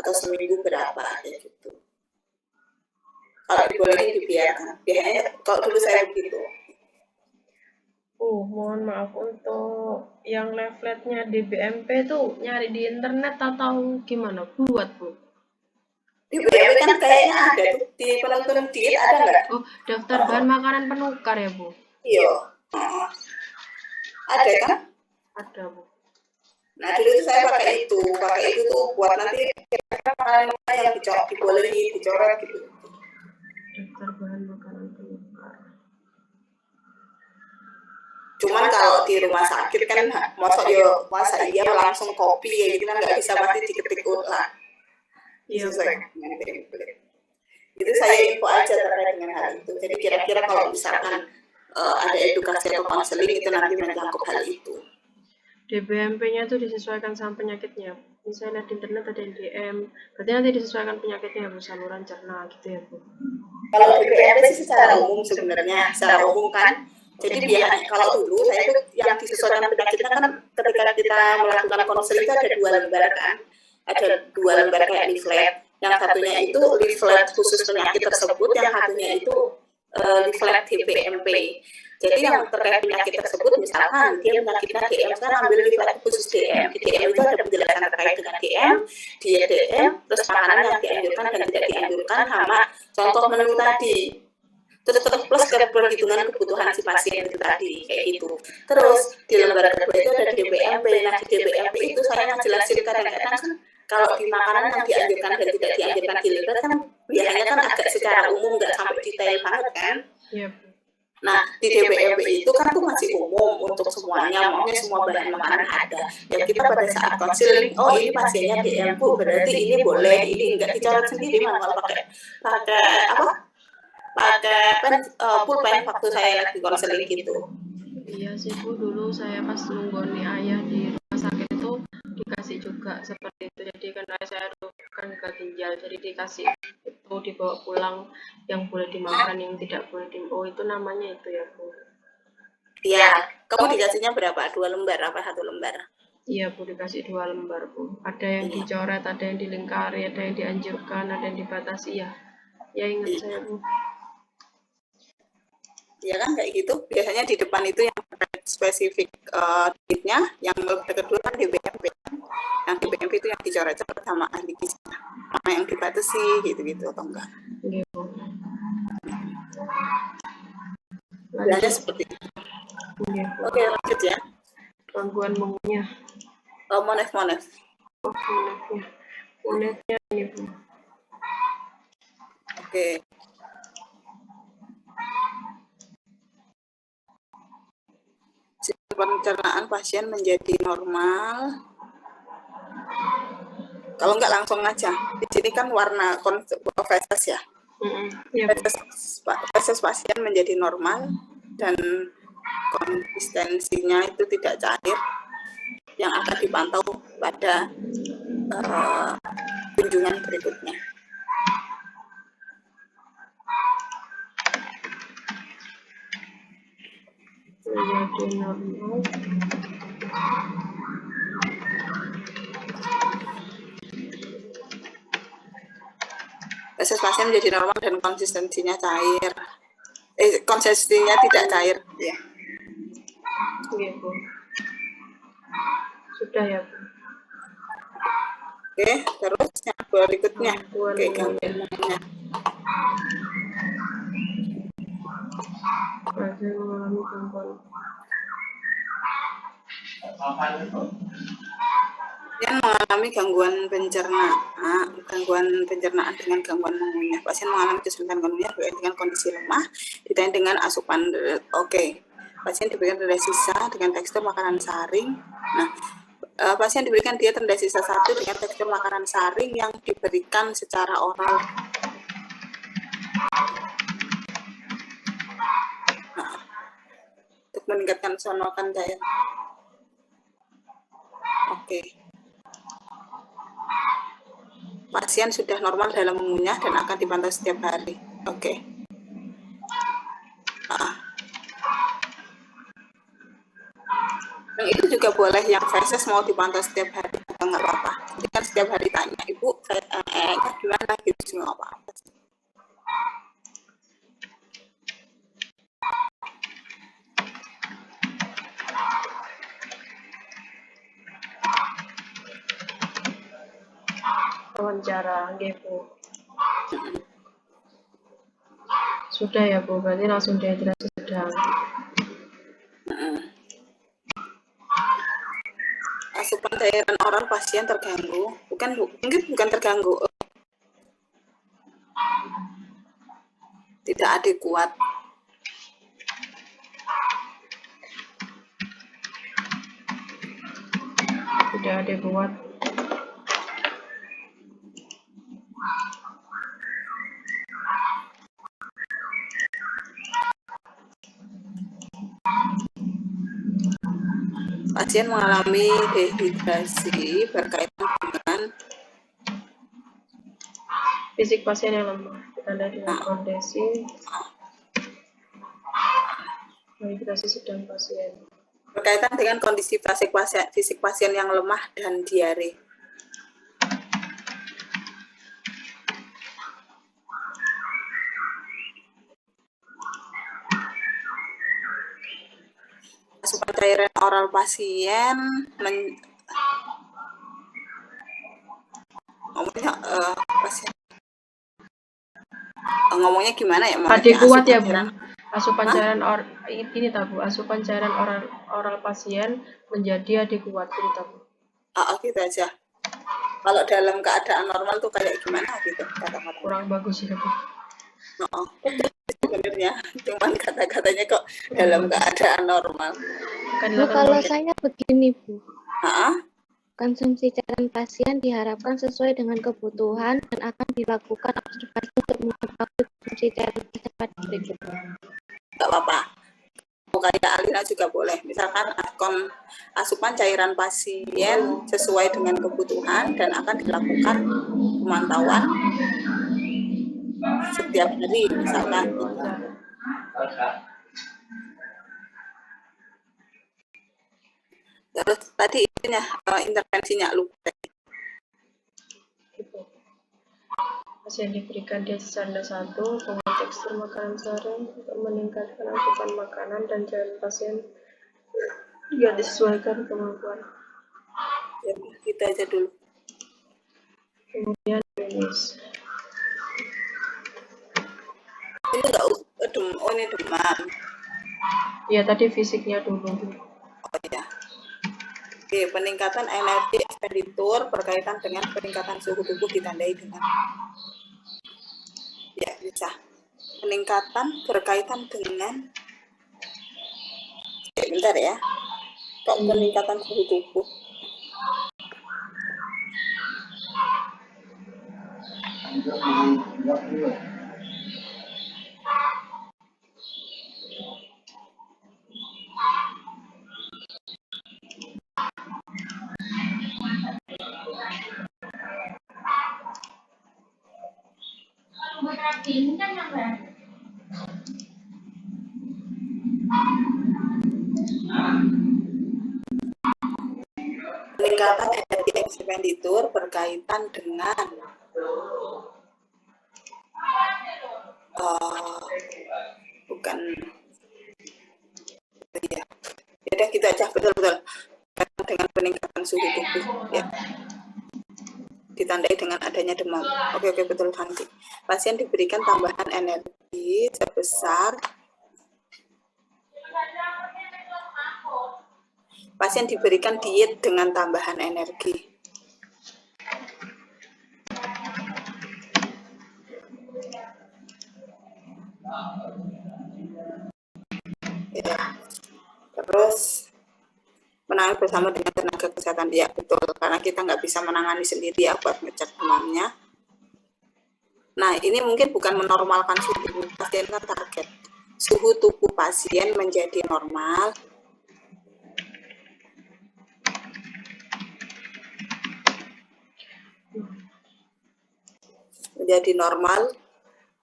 atau seminggu berapa kayak gitu. Kalau dibolehin dibiarkan. Biasanya kalau dulu saya begitu. Mohon maaf untuk yang leafletnya DBMP tuh nyari di internet atau gimana buat Bu? Di BMP kan kayaknya ada tuh di penentuan diet ada nggak? Oh, daftar bahan makanan penukar ya Bu? Iya. Ada kan? Ada Bu. Nah dulu itu saya pakai itu tuh buat nanti makanan yang dibolehin, dicoret gitu. Daftar bahan makanan penukar. Cuman kalau di rumah sakit kan masa iya langsung kopi ya gitu kan nggak bisa pasti diketik ulang. Iya. Itu saya info aja terkait dengan hal itu. Jadi kira-kira kalau misalkan ada edukasi atau konseling itu nanti mencakup hal itu. DBMP-nya itu disesuaikan sama penyakitnya. Misalnya di internet ada yang DM, berarti nanti disesuaikan penyakitnya Bu, saluran cerna gitu ya Bu. Kalau DBMP sih secara umum sebenarnya, secara umum kan. Jadi biasanya kalau dulu saya itu yang disesuaikan penyakitnya kan ketika kita melakukan konseling itu ada 2 lembar kan. Ada 2 lembar kayak leaflet. Yang satunya itu leaflet khusus penyakit tersebut, yang satunya itu leaflet DBMP. Jadi yang terkait penyakit tersebut, misalkan dia penyakitnya DM, sekarang ambil leaflet khusus DM. Di DM itu ada penjelasan terkait dengan DM, diet DM, terus makanan yang dianjurkan dan tidak dianjurkan, sama contoh menu tadi. Tetap plus ke perhitungan kebutuhan si pasien itu tadi, kayak gitu. Terus di lembar kedua itu ada DPMP. Nah, di DPMP itu saya ngejelasin kadang-kadang kan kalau di makanan yang dianjurkan dan tidak dianjurkan di liver kan biasanya kan agak secara umum nggak sampai detail banget kan. Yep. Nah, di DPMP itu kan tuh masih umum untuk semuanya, maunya semua bahan makanan ada. Ya kita pada saat konseling, oh ini pasiennya DM Bu, berarti ini boleh, ini enggak, dicoret sendiri manual pakai apa? Pakai pulpen waktu saya lagi konseling gitu. Iya sih Bu, dulu saya pas nunggoni ayah di rumah sakit itu dikasih juga seperti itu. Jadi kan ayah saya kan gagal ginjal, jadi dikasih itu dibawa pulang yang boleh dimakan, yang tidak boleh oh itu namanya itu ya Bu. Iya, kamu dikasihnya berapa? 2 lembar apa 1 lembar? Iya Bu, dikasih 2 lembar Bu. Ada yang dicoret, ada yang dilingkari, ada yang dianjurkan, ada yang dibatasi ya. Ya ingat saya Bu. Ya kan kayak gitu. Biasanya di depan itu yang spesifik duitnya, yang lebih kedua kan DPMP. Yang DPMP itu yang dicoret-coret sama ahli gizi. Mana yang dibatasi gitu-gitu atau enggak? Iya Bu. Biasanya seperti itu. Iya Bu. Oke, lanjut ya. Gangguan mengunyah. Monef. Oh, monefnya. Monefnya ini Bu. Oke. Pencernaan pasien menjadi normal. Kalau enggak langsung aja. Di sini kan warna feses ya. Ya, Feses pasien menjadi normal dan konsistensinya itu tidak cair, yang akan dipantau pada kunjungan berikutnya. menjadi normal. Feses pasien menjadi normal dan konsistensinya cair. Konsistensinya tidak cair. Ya. Iya Bu. Sudah ya Bu. Oke, terus yang berikutnya. Oke, Gangguan mengunyah. Pasien mengalami Pasien mengalami gangguan pencernaan dengan gangguan mengunyah. Pasien mengalami kesulitan mengunyah dengan kondisi lemah, ditandai dengan asupan. Oke. Pasien diberikan tanda sisa dengan tekstur makanan saring. Nah, pasien diberikan diet tanda sisa 1 dengan tekstur makanan saring yang diberikan secara oral. Nah, untuk meningkatkan sonokan daya. Oke. Pasien sudah normal dalam mengunyah dan akan dipantau setiap hari. Oke. Yang itu juga boleh, yang feses mau dipantau setiap hari juga nggak apa-apa. Jadi kan setiap hari tanya, Ibu, gimana gitu juga nggak apa-apa. wawancara, Bu. Sudah ya Bu, berarti langsung dehidrasi sedang. Asupan cairan oral pasien terganggu, mungkin bukan terganggu, tidak adekuat. Tidak adekuat. Pasien mengalami dehidrasi berkaitan dengan Fisik pasien yang lemah, ditandai dengan kondisi dehidrasi sedang pasien. Berkaitan dengan kondisi fisik pasien yang lemah dan diare. Asupan cairan oral pasien pasien ngomongnya gimana ya? Tadi kuat ya, Bu. Asupan Asupan Hah? cairan ini tahu, Bu. Asupan cairan oral pasien menjadi adekuat gitu tahu, Bu. Gitu aja. Kalau dalam keadaan normal tuh kayak gimana gitu kata-kata? Kurang bagus ya, Bu. Betul sebenarnya, cuman kata-katanya kok dalam keadaan normal. Bu, kalau saya begini, Bu. Konsumsi cairan pasien diharapkan sesuai dengan kebutuhan dan akan dilakukan observasi untuk mengetahui konsumsi cairan pasien pada berikutnya. Nggak apa-apa. Kayak Alina juga boleh. Misalkan asupan cairan pasien sesuai dengan kebutuhan dan akan dilakukan pemantauan setiap hari, misalkan gitu. Terus tadi intervensinya lupa. Pasien diberikan diet canda 1 dengan tekstur makanan sehari untuk meningkatkan asupan makanan dan cairan pasien yang disesuaikan kemampuan. Ya, kita aja dulu. Kemudian finish. Ini enggak ini demam. Ya, tadi fisiknya dulu. Ya. Oke, peningkatan energi ekspenditur berkaitan dengan peningkatan suhu tubuh ditandai dengan bisa. Peningkatan berkaitan dengan bentar ya. Kok peningkatan suhu tubuh? Peningkatan energi ekspenditur berkaitan dengan bukan ya. Udah gitu aja, betul dengan peningkatan suhu tubuh ya. Ditandai dengan adanya demam. Oke, betul nanti. Pasien diberikan tambahan energi sebesar pasien diberikan diet dengan tambahan energi. Ya. Terus menangani bersama dengan tenaga kesehatan, ya betul, karena kita nggak bisa menangani sendiri ya buat ngecek demamnya. Nah, ini mungkin bukan menormalkan suhu tubuh pasien, kan target suhu tubuh pasien menjadi normal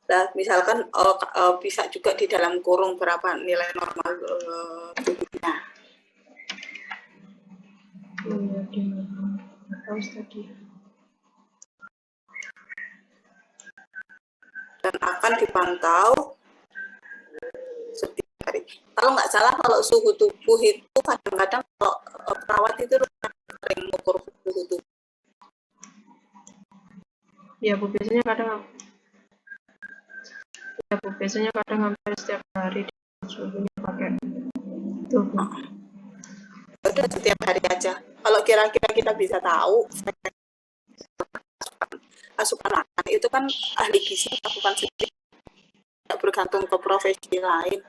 Nah, misalkan bisa juga di dalam kurung berapa nilai normal suhunya. Dan akan dipantau setiap hari. Kalau nggak salah, kalau suhu tubuh itu kadang-kadang kalau perawat itu sering mengukur suhu tubuh. Ya, Bu, biasanya kadang hampir setiap hari suhunya pakai itu, Bu. Udah setiap hari aja. Kalau kira-kira kita bisa tahu asupan makan itu kan ahli gizi lakukan sendiri, tidak bergantung ke profesi lain.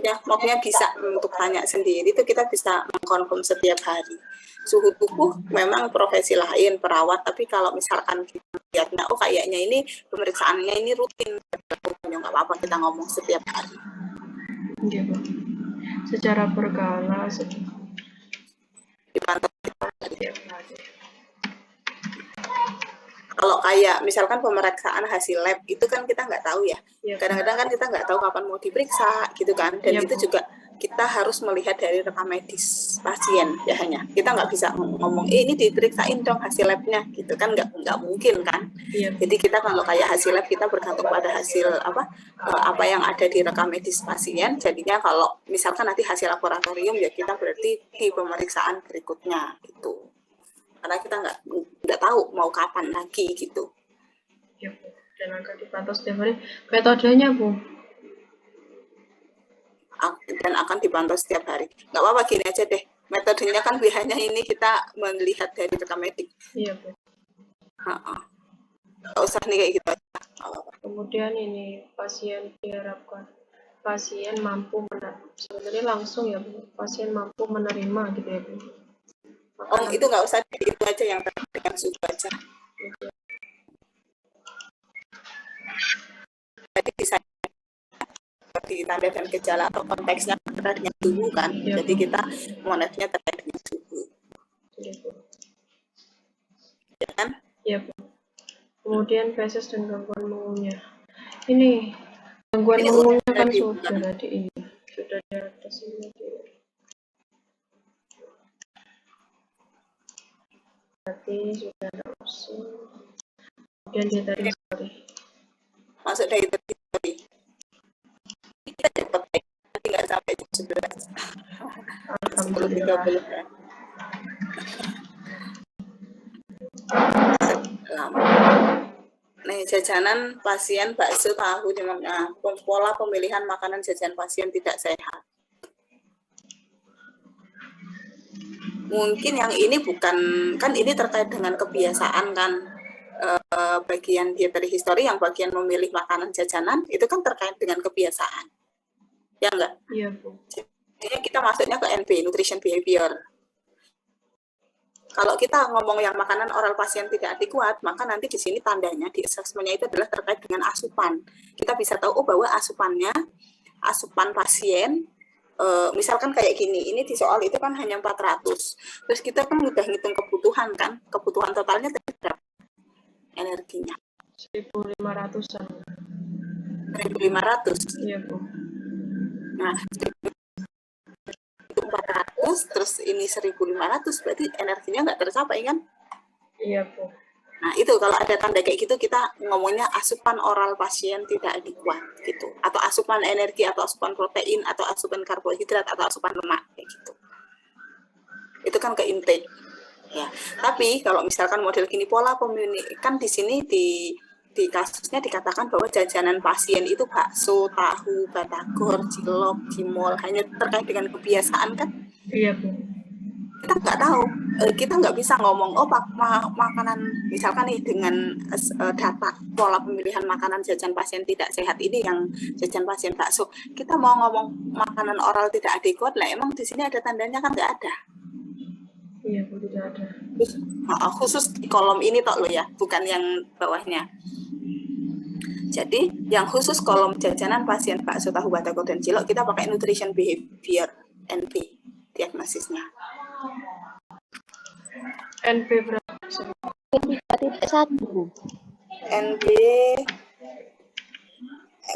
Ya, moknya bisa untuk tanya sendiri, itu kita bisa mengkonfirm setiap hari. Suhu tubuh memang profesi lain, perawat, tapi kalau misalkan kita lihatnya, kayaknya ini pemeriksaannya ini rutin, nggak apa-apa kita ngomong setiap hari. Iya, Bu. Secara berkala dipantau setiap hari. Kalau kayak misalkan pemeriksaan hasil lab itu kan kita nggak tahu ya. Kadang-kadang kan kita nggak tahu kapan mau diperiksa gitu kan. Dan itu juga kita harus melihat dari rekam medis pasien ya hanya. Kita nggak bisa ngomong ini diperiksain dong hasil labnya gitu kan, nggak mungkin kan. Jadi kita kalau kayak hasil lab kita bergantung pada hasil apa yang ada di rekam medis pasien. Jadinya kalau misalkan nanti hasil laboratorium ya kita berarti di pemeriksaan berikutnya gitu. Karena kita nggak tahu mau kapan lagi gitu. dan akan dipantau setiap hari. Metodenya, Bu? Dan akan dipantau setiap hari. Nggak apa-apa, gini aja deh. Metodenya kan biasanya ini kita melihat dari rekam medik. Iya, Bu. Nggak usah nih kayak gitu aja. Kemudian ini pasien diharapkan pasien mampu sebenarnya langsung ya Bu, pasien mampu menerima gitu ya Bu. Oh, itu nggak usah, itu aja yang dengan suhu aja. Jadi bisa ditanda dan gejala atau konteksnya terkait dengan suhu kan. Ya, jadi kita monetnya terkait dengan suhu. Ya, Bu. Ya kan? Ya, Bu. Kemudian feses dan gangguan mengunyah. Ini gangguan mengunyah kan sudah tadi ini. Sudah di atas ini. Berarti sudah ada opsi. Kemudian dia tadi sorry. Masuk dari tadi. Kita cepat ya. Nanti nggak sampai jam 11. Alhamdulillah. 10.30 ya. Nih, jajanan pasien bakso tahu dengan pola pemilihan makanan jajan pasien tidak sehat. Mungkin yang ini bukan, kan ini terkait dengan kebiasaan kan, bagian dietary history yang bagian memilih makanan jajanan itu kan terkait dengan kebiasaan, ya enggak? Iya Bu. Jadi kita masuknya ke NB, nutrition behavior. Kalau kita ngomong yang makanan oral pasien tidak adekuat, maka nanti di sini tandanya di assessment-nya itu adalah terkait dengan asupan. Kita bisa tahu bahwa asupan pasien, misalkan kayak gini, ini di soal itu kan hanya 400. Terus kita kan udah ngitung kebutuhan kan, kebutuhan totalnya berapa energinya? 1.500-an. 1.500. Iya Bu. Nah, 400 terus ini 1.500 berarti energinya nggak tercapai kan? Iya Bu. Nah itu kalau ada tanda kayak gitu kita ngomongnya asupan oral pasien tidak adekuat gitu, atau asupan energi atau asupan protein atau asupan karbohidrat atau asupan lemak kayak gitu. Itu kan ke intake ya. Tapi kalau misalkan model gini pola pemilihan kan di sini di kasusnya dikatakan bahwa jajanan pasien itu bakso, tahu, batagor, cilok, cimol hanya terkait dengan kebiasaan kan? Iya Bu. Kita nggak tahu, kita nggak bisa ngomong makanan misalkan nih dengan data pola pemilihan makanan jajan pasien tidak sehat ini yang jajan pasien bakso, kita mau ngomong makanan oral tidak adekuat lah, emang di sini ada tandanya kan? Nggak ada. Iya Bu, tidak ada. Khusus di kolom ini tok lo ya, bukan yang bawahnya. Jadi yang khusus kolom jajanan pasien bakso, tahu, batagor dan cilok kita pakai nutrition behavior NB diagnosisnya. NB berapa? 3.1. NB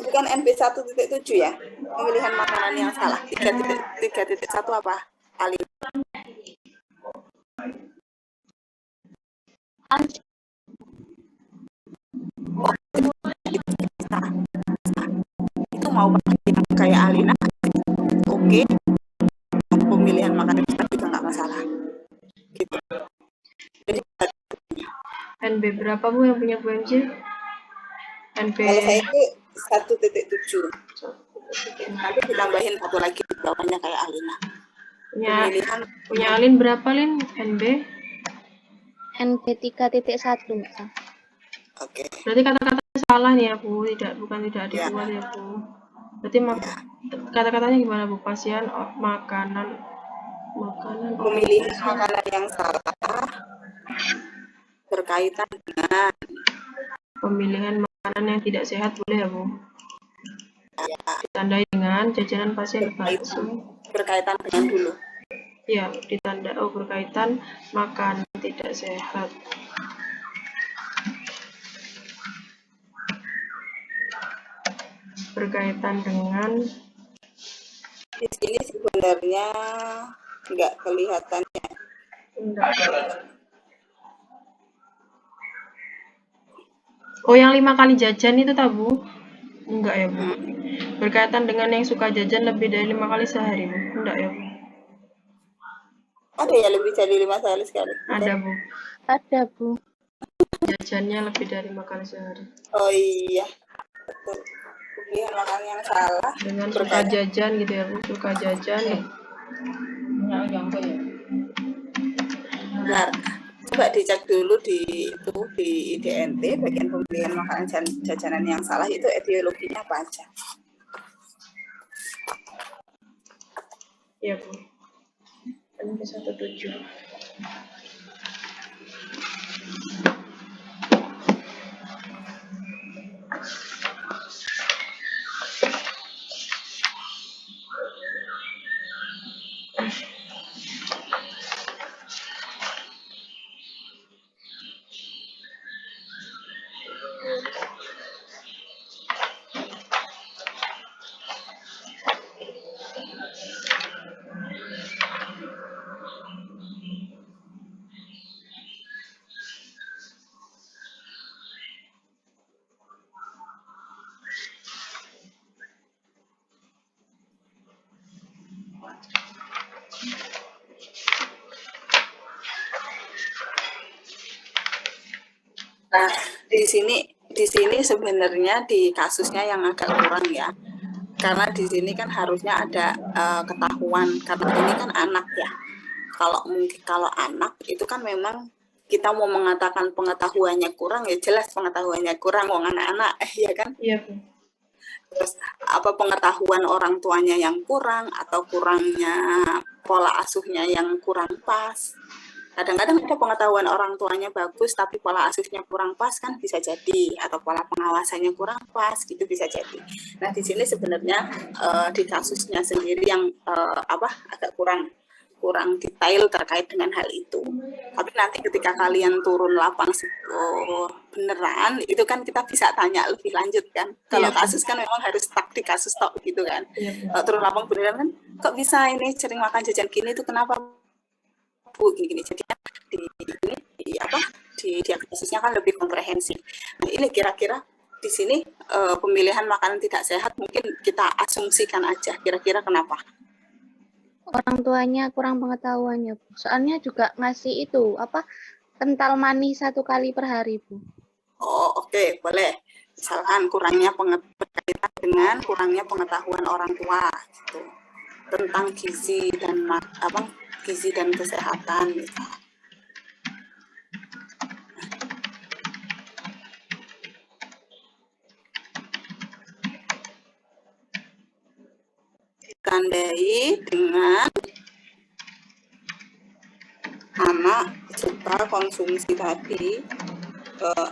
bukan NB 1.7 ya, pemilihan makanan yang salah. 3.1 apa? Ali. Itu mau pakai yang kayak Alina, oke. Pemilihan makanan kita juga nggak masalah. Gitu. Jadi NB berapa Bu yang punya Bu MJ? NB kalau saya itu 1.7. Nanti ditambahin satu lagi di bawahnya kayak Alina. Punya Alin berapa Lin? NB? NB 3.1. Oke. Berarti kata-katanya salah nih ya Bu, bukan tidak adekuat ya Bu. Berarti kata-katanya gimana Bu? Pasien makanan pemilihan makanan yang salah berkaitan dengan pemilihan makanan yang tidak sehat boleh ya Bu? Ya, ditandai dengan jajanan pasien bakso. Berkaitan dengan dulu. Ya, ditanda berkaitan makan tidak sehat. Berkaitan dengan di sini sebenarnya nggak kelihatannya. Enggak. Oh, yang 5 kali jajan itu tabu? Enggak ya Bu. Berkaitan dengan yang suka jajan lebih dari 5 kali sehari Bu? Enggak ya Bu. Ada ya lebih dari 5 kali sekali? Ada Bu. Ada Bu. Jajannya lebih dari 5 kali sehari. Oh iya, betul. Pilihan makan yang salah Dengan suka berkaitan. jajan gitu ya Bu, suka jajan. Benar. Coba dicek dulu di IDNT bagian pembelian makanan jajanan yang salah itu etiologinya apa aja. Iya Bu. NP 17. Nah, di sini sebenarnya di kasusnya yang agak kurang ya. Karena di sini kan harusnya ada ketahuan karena ini kan anak ya. Kalau anak itu kan memang kita mau mengatakan pengetahuannya kurang ya jelas pengetahuannya kurang wong anak-anak ya kan. Iya Bu. Terus apa pengetahuan orang tuanya yang kurang atau kurangnya pola asuhnya yang kurang pas. Kadang-kadang ada pengetahuan orang tuanya bagus tapi pola asuhnya kurang pas kan bisa jadi atau pola pengawasannya kurang pas gitu bisa jadi. Nah di sini sebenarnya di kasusnya sendiri yang agak kurang detail terkait dengan hal itu. Tapi nanti ketika kalian turun lapang beneran itu kan kita bisa tanya lebih lanjut kan. Kalau kasus kan memang harus stuck di kasus tok gitu kan. Turun lapang beneran kan kok bisa ini sering makan jajan gini itu kenapa Bu gini. Jadi di diagnosisnya kan lebih komprehensif. Nah, ini kira-kira di sini pemilihan makanan tidak sehat mungkin kita asumsikan aja kira-kira kenapa? Orang tuanya kurang pengetahuannya, Bu. Soalnya juga ngasih itu kental manis 1 kali per hari, Bu. Oh, oke, boleh. Misalkan berkaitan dengan kurangnya pengetahuan orang tua gitu. Tentang gizi dan kesehatan misalnya. Ditandai dengan anak suka konsumsi tadi,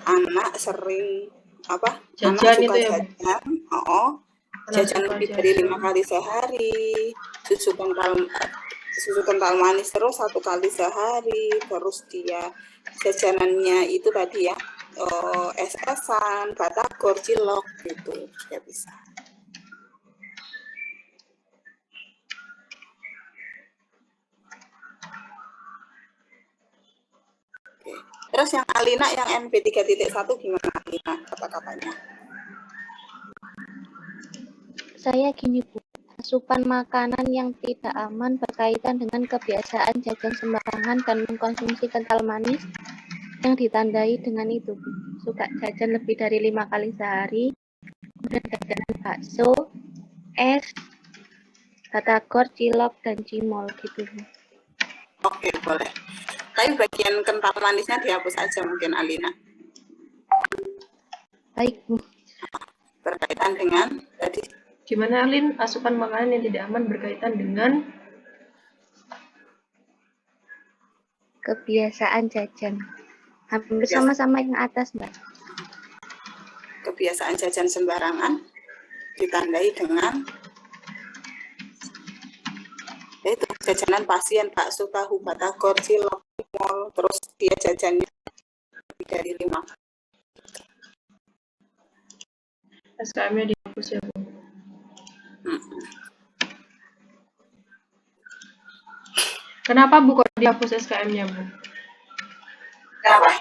anak sering Jajan anak suka itu ya, jajan, jajan lebih dari 5 kali sehari, susu kental manis terus 1 kali sehari, terus dia jajanannya itu tadi ya, es-esan, batagor, cilok gitu, ya bisa. Oke. Terus yang Alina yang NP 3.1 gimana Alina kata-katanya? Saya gini, Bu. Asupan makanan yang tidak aman berkaitan dengan kebiasaan jajan sembarangan dan mengkonsumsi kental manis yang ditandai dengan itu, Bu. Suka jajan lebih dari 5 kali sehari, kemudian jajanan bakso, es, batagor, cilok, dan cimol gitu, Bu. Oke, boleh. Tapi bagian kental manisnya dihapus aja mungkin Alina. Baik, Bu. Berkaitan dengan tadi. Gimana Alin, asupan makanan yang tidak aman berkaitan dengan kebiasaan jajan. Hampir sama-sama yang atas, Mbak. Kebiasaan jajan sembarangan ditandai dengan itu jajanan pasien bakso, tahu, batagor, cilok, mall, terus dia jajannya dari 5. SKM-nya dihapus ya Bu. Kenapa Bu kok dihapus SKM-nya Bu? Kenapa?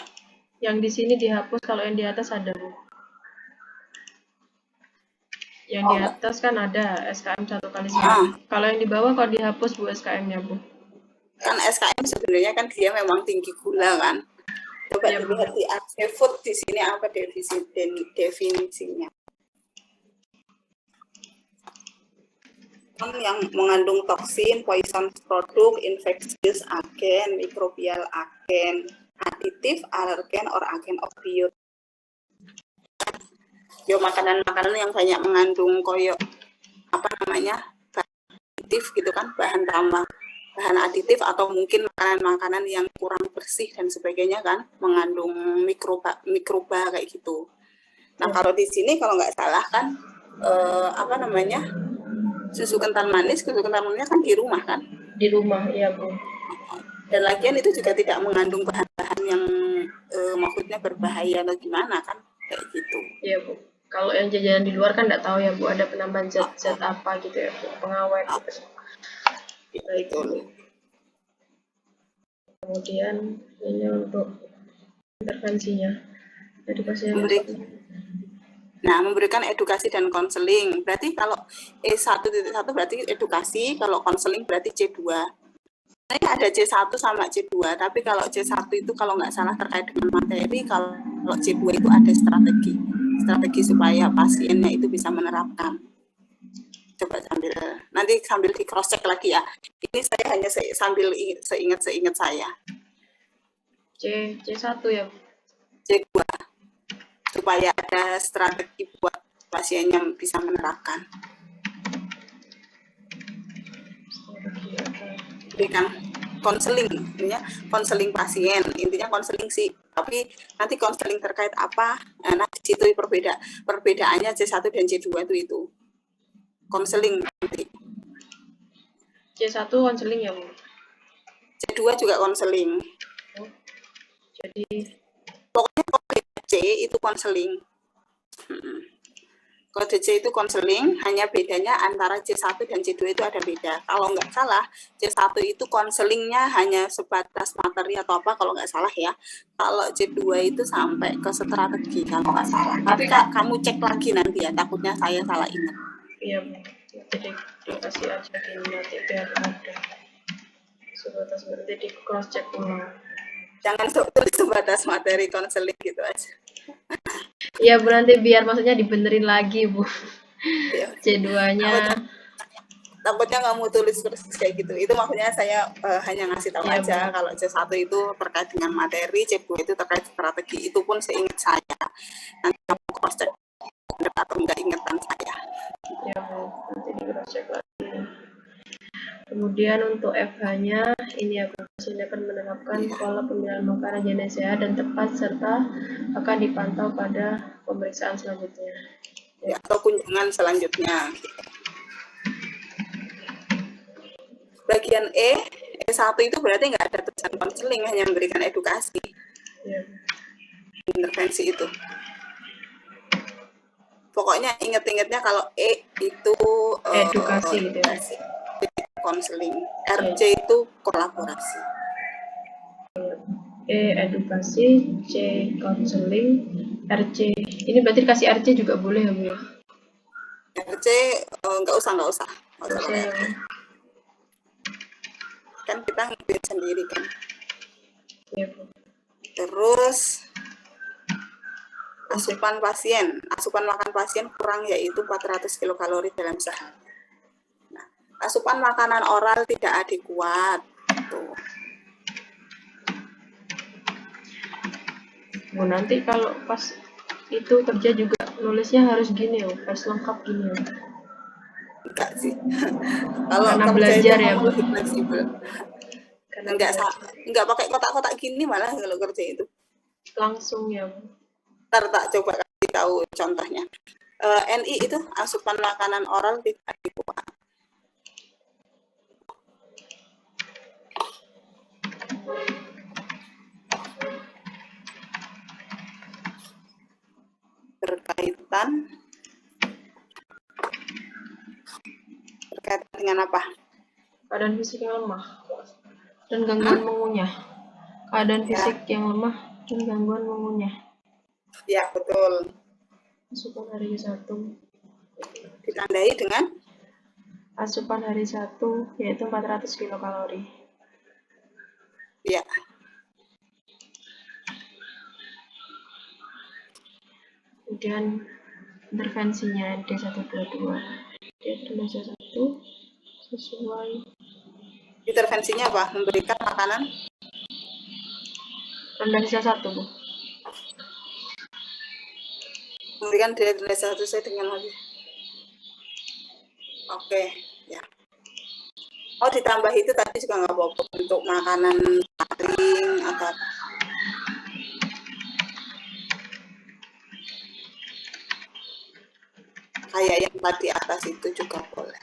Yang di sini dihapus, kalau yang di atas ada Bu. Yang di atas kan ada SKM 1 kali sehari. Kalau yang di bawah kok dihapus Bu SKM-nya Bu? Kan SKM sebenarnya kan dia memang tinggi gula kan. Coba Ya, Bu. dilihat di food di sini apa definisinya. Yang mengandung toksin, poison produk, infectious agen, mikrobial agen, aditif, alergen, or agen of bio. Yo makanan-makanan yang banyak mengandung koyo apa namanya aditif gitu kan, bahan tambah, bahan aditif, atau mungkin makanan-makanan yang kurang bersih dan sebagainya kan, mengandung mikroba kayak gitu. Nah kalau di sini kalau nggak salah kan apa namanya susu kental manis kan di rumah kan? Di rumah, ya, Bu. Dan lagian itu juga tidak mengandung bahan-bahan yang maksudnya berbahaya atau gimana kan, kayak gitu. Ya, Bu. Kalau yang jajanan di luar kan nggak tahu ya, Bu, ada penambahan zat-zat apa gitu ya, Bu, pengawet gitu. Baik, Bu. Kemudian ini untuk intervensinya, edukasi yang memberikan edukasi dan konseling. Berarti kalau E1.1 berarti edukasi, kalau konseling berarti C2. Ini ada C1 sama C2, tapi kalau C1 itu kalau nggak salah terkait dengan materi, kalau C2 itu ada strategi supaya pasiennya itu bisa menerapkan. Coba sambil di cross check lagi ya. Ini saya hanya sambil seingat saya. C1 ya, Bu. C2 supaya ada strategi buat pasiennya bisa menerapkan. Berikan konseling, intinya konseling pasien, intinya konseling sih. Tapi nanti konseling terkait apa? Nah, di situ perbedaannya C1 dan C2 itu. Konseling nanti. C1 konseling ya, Bu. C2 juga konseling. Oh, jadi pokoknya kode C itu konseling. Kode C itu konseling, hanya bedanya antara C1 dan C2 itu ada beda. Kalau nggak salah, C1 itu konselingnya hanya sebatas materi atau apa, kalau nggak salah ya. Kalau C2 itu sampai ke strategi, kalau nggak salah. Tapi kamu cek lagi nanti ya, takutnya saya salah ingat. Iya, Bu. Jadi dikasih aja gini nanti biar ada sebatas berarti di cross check ulang. Jangan tulis sebatas materi konseling gitu aja. Iya, Bu, nanti biar maksudnya dibenerin lagi, Bu. Ya. C2-nya. Takutnya kamu tulis terus kayak gitu. Itu maksudnya saya hanya ngasih tahu Ya, aja. Bu. Kalau C1 itu terkait dengan materi, C2 itu terkait strategi. Itu pun seingat saya. Nanti kamu cross check atau enggak ingatan saya. Ya, Bu. Nanti di cross check lagi. Kemudian untuk FH-nya, ini ya, Bu, pasien akan menerapkan pola pemilihan makanan jenis sehat dan tepat serta akan dipantau pada pemeriksaan selanjutnya. Ya, atau kunjungan selanjutnya. Bagian E1 itu berarti nggak ada tulisan konseling, hanya memberikan edukasi. Ya. Intervensi itu. Pokoknya inget-ingetnya kalau E itu edukasi gitu ya. Konseling. RC itu kolaborasi. E edukasi, C konseling, RC. Ini berarti dikasih RC juga boleh ya, Bu ya? RC nggak usah. Ya. Kan kita ngambil sendiri kan. Ya, Bu. Terus asupan makan pasien kurang yaitu 400 kilokalori dalam sehari. Nah, asupan makanan oral tidak adekuat. Tuh. Bu, nanti kalau pas itu kerja juga nulisnya harus gini ya, pas lengkap gini ya. Enggak sih. Kalau karena kerja belajar itu ya, Bu. lebih fleksibel. Enggak pakai kotak-kotak gini malah kalau kerja itu. Langsung ya, Bu. Ntar tak coba kasih tahu contohnya. NI itu asupan makanan oral tidak adekuat. Berkaitan dengan apa? Keadaan fisik yang lemah dan gangguan mengunyah. Keadaan fisik yang lemah dan gangguan mengunyah. Ya, betul. Asupan hari 1. Ditandai dengan asupan hari 1 yaitu 400 kilokalori. Ya. Kemudian intervensinya ND122. Dia Indonesia 1 sesuai. Intervensinya apa? Memberikan makanan? Indonesia 1, Bu. Memberikan diet Indonesia 1 sesuai dengan lagi. Oke, ya. Oh, ditambah itu tadi juga nggak apa-apa untuk makanan kering atau kayak yang tadi atas itu juga boleh.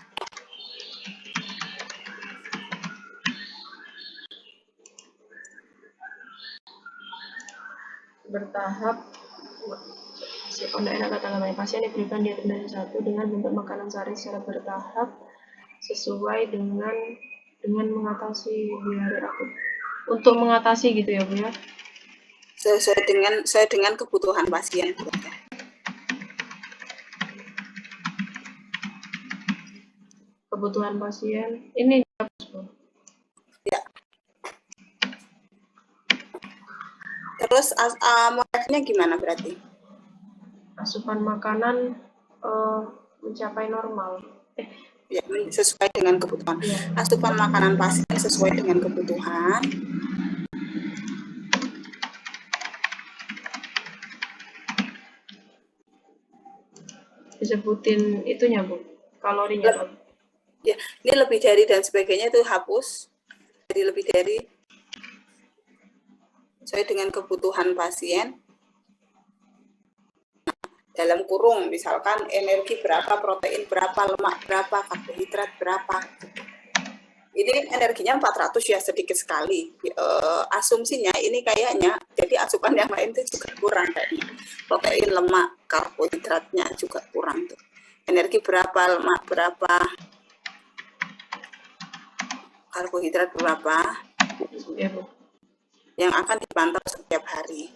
Bertahap si pondok enak kata namanya pasien diberikan diet Indonesia 1 dengan bentuk makanan sehari secara bertahap sesuai dengan mengatasi diare akut. Untuk mengatasi gitu ya, Bu ya. Sesuai dengan kebutuhan pasien. Kebutuhan pasien ini Ya. Terus modelnya gimana berarti? asupan makanan mencapai normal. Ya, sesuai dengan kebutuhan. Ya. Asupan makanan pasien sesuai dengan kebutuhan. Disebutin itunya, Bu. Kalorinya, Bu. Ya, ini lebih dari dan sebagainya itu hapus. Jadi lebih dari sesuai dengan kebutuhan pasien. Dalam kurung, misalkan energi berapa, protein berapa, lemak berapa, karbohidrat berapa. Ini energinya 400 ya, sedikit sekali. Asumsinya ini kayaknya, jadi asupan yang lain itu juga kurang kayaknya. Protein, lemak, karbohidratnya juga kurang tuh. Energi berapa, lemak berapa, karbohidrat berapa, Ya, Bu. yang akan dipantau setiap hari.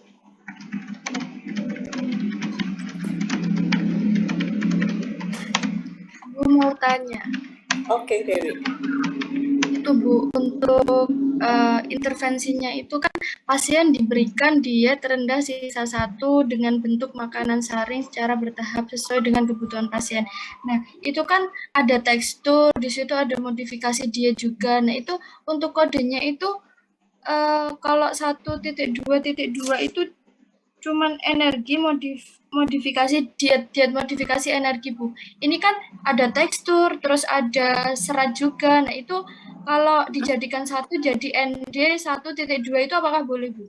Bu mau tanya. Oke, Dewi. Itu Bu, untuk intervensinya itu kan pasien diberikan diet rendah sisa 1 dengan bentuk makanan saring secara bertahap sesuai dengan kebutuhan pasien. Nah, itu kan ada tekstur, di situ ada modifikasi diet juga. Nah, itu untuk kodenya itu kalau 1.2.2 itu cuman energi modifikasi diet modifikasi energi, Bu. Ini kan ada tekstur, terus ada serat juga. Nah, itu kalau dijadikan satu jadi ND 1.2 itu apakah boleh, Bu?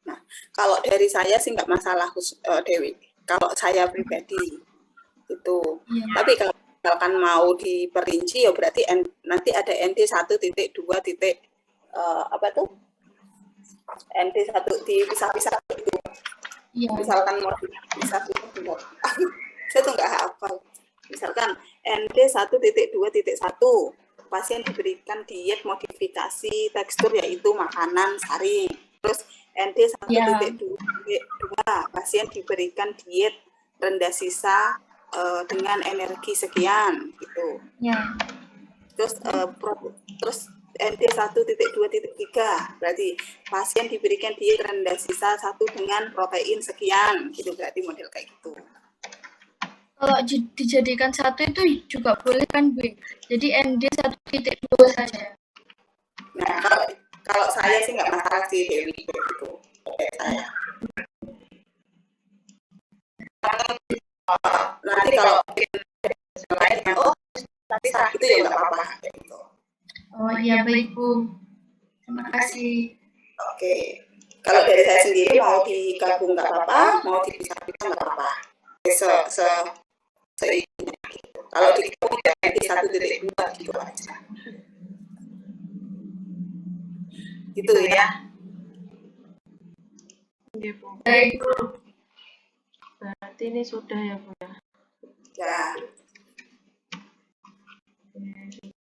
Nah, kalau dari saya sih nggak masalah, Dewi. Kalau saya pribadi itu. Iya. Tapi kalau misalkan mau diperinci ya berarti nanti ada ND 1.2 apa tuh? ND 1 dipisah-pisah gitu. Iya. Misalkan mau dipisah-pisah. Saya tuh nggak hafal. Misalkan ND 1.2.1 pasien diberikan diet modifikasi tekstur yaitu makanan saring. Terus ND 1.2 pasien diberikan diet rendah sisa dengan energi sekian gitu. Ya. Terus ND 1.2.3 berarti pasien diberikan diet rendah sisa 1 dengan protein sekian gitu, berarti model kayak gitu. Kalau dijadikan satu itu juga boleh kan, Bu? Jadi ND 1.2 saja. Nah, kalau saya sih nggak masalah sih, Dewi, gitu. Saya. Nanti kalau lain, tapi saat itu ya nggak apa-apa. Gitu. Oh iya, baik, Bu. Terima kasih. Oke. Kalau dari saya sendiri mau digabung nggak apa-apa, mau dipisah-pisah nggak apa-apa. Gitu. Kalau digabung ya di 1.2 gitu aja. Gitu ya. Oke, Bu. Baik, Bu. Berarti ini sudah ya, Bu ya? Ya. Oke.